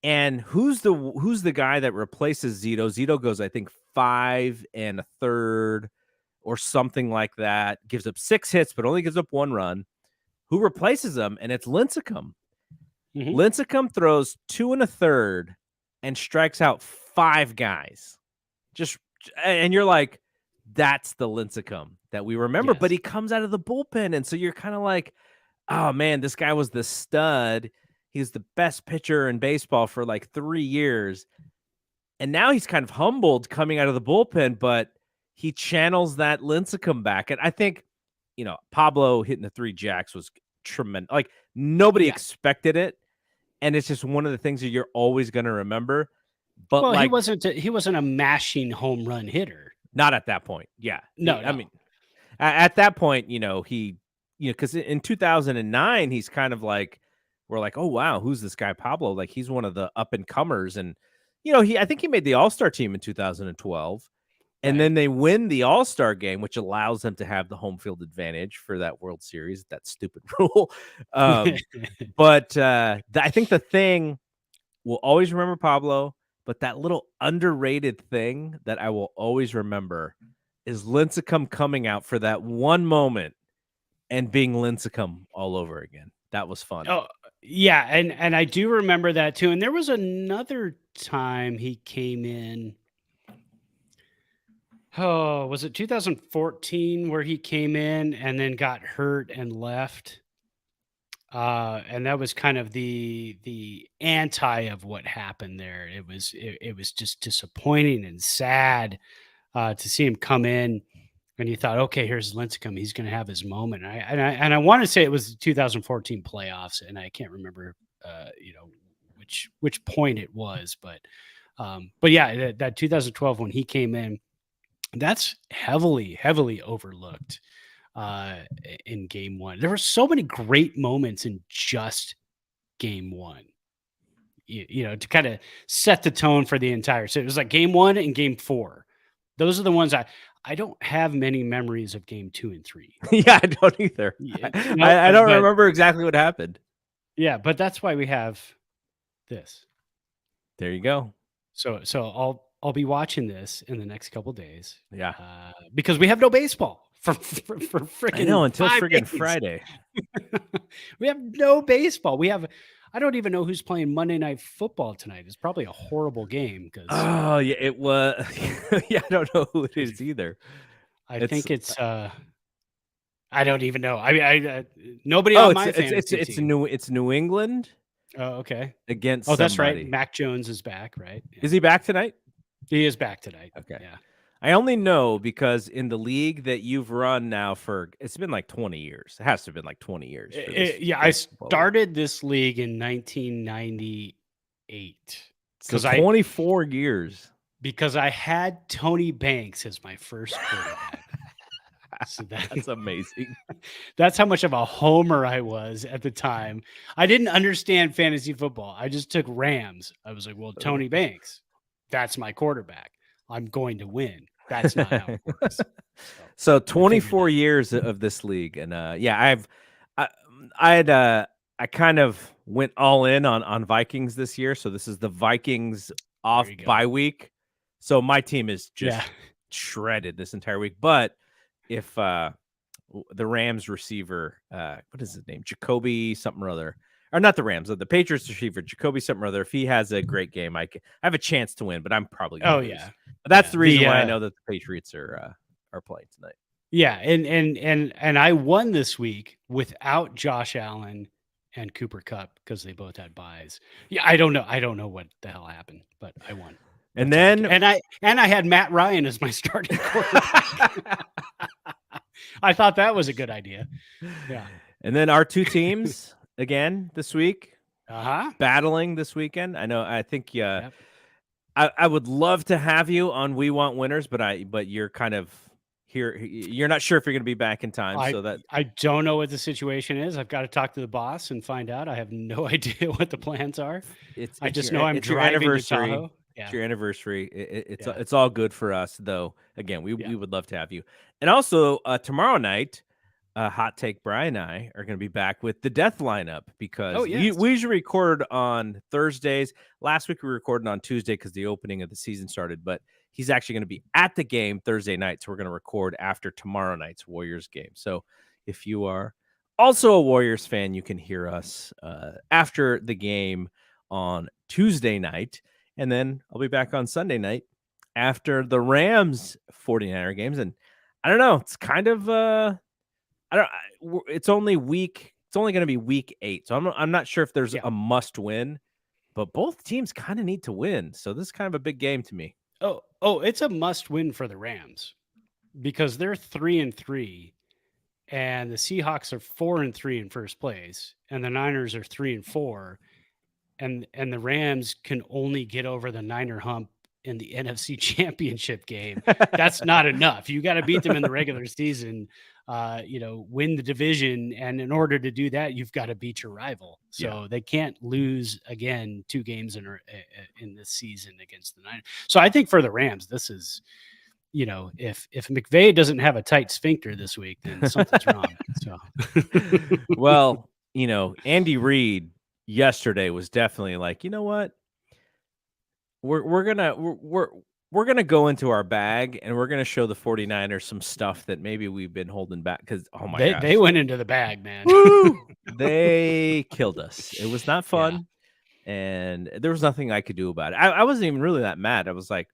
[SPEAKER 1] And who's the guy that replaces Zito? Zito goes, I think, 5 1/3 or something like that. Gives up 6 hits, but only gives up 1 run. Who replaces him? And it's Lincecum.
[SPEAKER 2] Mm-hmm.
[SPEAKER 1] Lincecum throws 2 1/3 and strikes out 5 guys. And you're like, that's the Lincecum that we remember.
[SPEAKER 2] Yes.
[SPEAKER 1] But he comes out of the bullpen, and so you're kind of like, oh man, this guy was the stud. He's the best pitcher in baseball for like 3 years. And now he's kind of humbled coming out of the bullpen, but he channels that Lincecum back. And I think, Pablo hitting the 3 jacks was tremendous. Like nobody expected it. And it's just one of the things that you're always going to remember. But
[SPEAKER 2] he wasn't a mashing home run hitter.
[SPEAKER 1] Not at that point. Yeah.
[SPEAKER 2] No.
[SPEAKER 1] I mean, at that point, because in 2009, he's kind of like, we're like, oh, wow, who's this guy, Pablo? Like, he's one of the up and comers. And, I think he made the All-Star team in 2012. And then they win the All-Star game, which allows them to have the home field advantage for that World Series, that stupid rule. But I think the thing we'll always remember Pablo, but that little underrated thing that I will always remember is Lincecum coming out for that one moment and being Lincecum all over again. That was fun.
[SPEAKER 2] Oh, yeah, and I do remember that too. And there was another time he came in. Oh, was it 2014 where he came in and then got hurt and left? And that was kind of the anti of what happened there. It was just disappointing and sad to see him come in, and you thought, okay, here's Lincecum, he's going to have his moment. And I want to say it was the 2014 playoffs, and I can't remember, which point it was, but yeah, that 2012 when he came in, that's heavily overlooked in game one. There were so many great moments in just game one, to kind of set the tone for the entire. So it was like game one and game four. Those are the ones I don't have many memories of game 2 and 3.
[SPEAKER 1] Yeah, I don't either. I don't remember exactly what happened.
[SPEAKER 2] Yeah, but that's why we have this.
[SPEAKER 1] There you go.
[SPEAKER 2] So I'll be watching this in the next couple days.
[SPEAKER 1] Yeah,
[SPEAKER 2] because we have no baseball for freaking.
[SPEAKER 1] I know, until freaking
[SPEAKER 2] days.
[SPEAKER 1] Friday.
[SPEAKER 2] We have no baseball. I don't even know who's playing Monday Night Football tonight. It's probably a horrible game.
[SPEAKER 1] Oh yeah, it was. Yeah, I don't know who it is either.
[SPEAKER 2] I think it's. I don't even know. Nobody on my fantasy team.
[SPEAKER 1] It's New England.
[SPEAKER 2] Oh, okay.
[SPEAKER 1] Against.
[SPEAKER 2] Oh, that's right. Mac Jones is back, right? Yeah.
[SPEAKER 1] Is he back tonight?
[SPEAKER 2] He is back tonight.
[SPEAKER 1] Okay.
[SPEAKER 2] Yeah.
[SPEAKER 1] I only know because in the league that you've run now it's been like 20 years. It has to have been like 20 years.
[SPEAKER 2] I started this league in 1998.
[SPEAKER 1] So 24 years.
[SPEAKER 2] Because I had Tony Banks as my first quarterback. So
[SPEAKER 1] that's amazing.
[SPEAKER 2] That's how much of a homer I was at the time. I didn't understand fantasy football. I just took Rams. I was like, well, Tony Banks, that's my quarterback. I'm going to win. That's not how it works.
[SPEAKER 1] So 24 years of this league. And I kind of went all in on Vikings this year. So this is the Vikings off bye week. So my team is just shredded this entire week. But if the Rams receiver, what is his name? Jacoby something or other. Or not the Rams, the Patriots receiver, Jacoby something or other. If he has a great game, I have a chance to win, but I'm probably going to lose. But that's the reason why I know that the Patriots are playing tonight.
[SPEAKER 2] Yeah, and I won this week without Josh Allen and Cooper Kupp because they both had buys. Yeah, I don't know what the hell happened, but I won.
[SPEAKER 1] And then
[SPEAKER 2] I had Matt Ryan as my starting quarterback. I thought that was a good idea. Yeah.
[SPEAKER 1] And then our two teams again this week, battling this weekend. I think I would love to have you on We Want Winners, but you're kind of here. You're not sure if you're going to be back in time. I
[SPEAKER 2] don't know what the situation is. I've got to talk to the boss and find out. I have no idea what the plans are. I just know I'm driving to Tahoe.
[SPEAKER 1] It's your anniversary. It's all good for us, though. Again, we would love to have you. And also tomorrow night, Hot Take Brian and I are going to be back with the death lineup because we usually record on Thursdays. Last week we recorded on Tuesday because the opening of the season started, but he's actually going to be at the game Thursday night. So we're going to record after tomorrow night's Warriors game. So if you are also a Warriors fan, you can hear us after the game on Tuesday night. And then I'll be back on Sunday night after the Rams 49er games. And I don't know, it's kind of it's only going to be week 8. So I'm not sure if there's a must win, but both teams kind of need to win. So this is kind of a big game to me.
[SPEAKER 2] Oh, it's a must win for the Rams because they're 3-3 and the Seahawks are 4-3 in first place and the Niners are 3-4 and the Rams can only get over the Niner hump in the NFC Championship game. That's not enough. You got to beat them in the regular season, win the division. And in order to do that, you've got to beat your rival. So they can't lose again 2 games in this season against the Niners. So I think for the Rams, this is, if McVay doesn't have a tight sphincter this week, then something's wrong. So,
[SPEAKER 1] well, Andy Reid yesterday was definitely like, you know what? We're gonna go into our bag and we're gonna show the 49ers some stuff that maybe we've been holding back because oh my gosh,
[SPEAKER 2] they went into the bag, man.
[SPEAKER 1] they killed us. It was not fun, and there was nothing I could do about it. I wasn't even really that mad. I was like,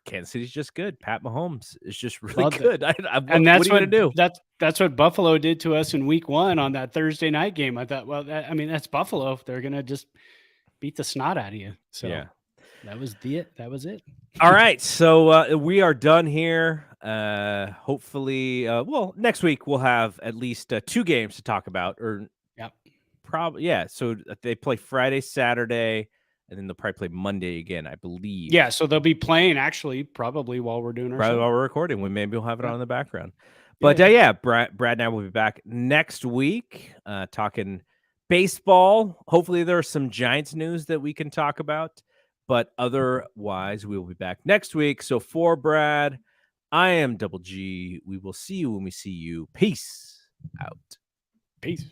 [SPEAKER 1] Kansas City's just good. Pat Mahomes is just really good.
[SPEAKER 2] And that's
[SPEAKER 1] what are you gonna do?
[SPEAKER 2] That's what Buffalo did to us in Week 1 on that Thursday night game. I thought, well, that's Buffalo. They're gonna just beat the snot out of you. So
[SPEAKER 1] yeah,
[SPEAKER 2] that was it.
[SPEAKER 1] All right, so we are done here. Hopefully, next week we'll have at least 2 games to talk about, or probably So they play Friday, Saturday. And then they'll probably play Monday again, I believe.
[SPEAKER 2] Yeah, so they'll be playing actually probably while we're doing our show.
[SPEAKER 1] While we're recording. Maybe we'll have it on in the background. But Brad and I will be back next week talking baseball. Hopefully there's some Giants news that we can talk about. But otherwise, we will be back next week. So for Brad, I am Double G. We will see you when we see you. Peace out.
[SPEAKER 2] Peace.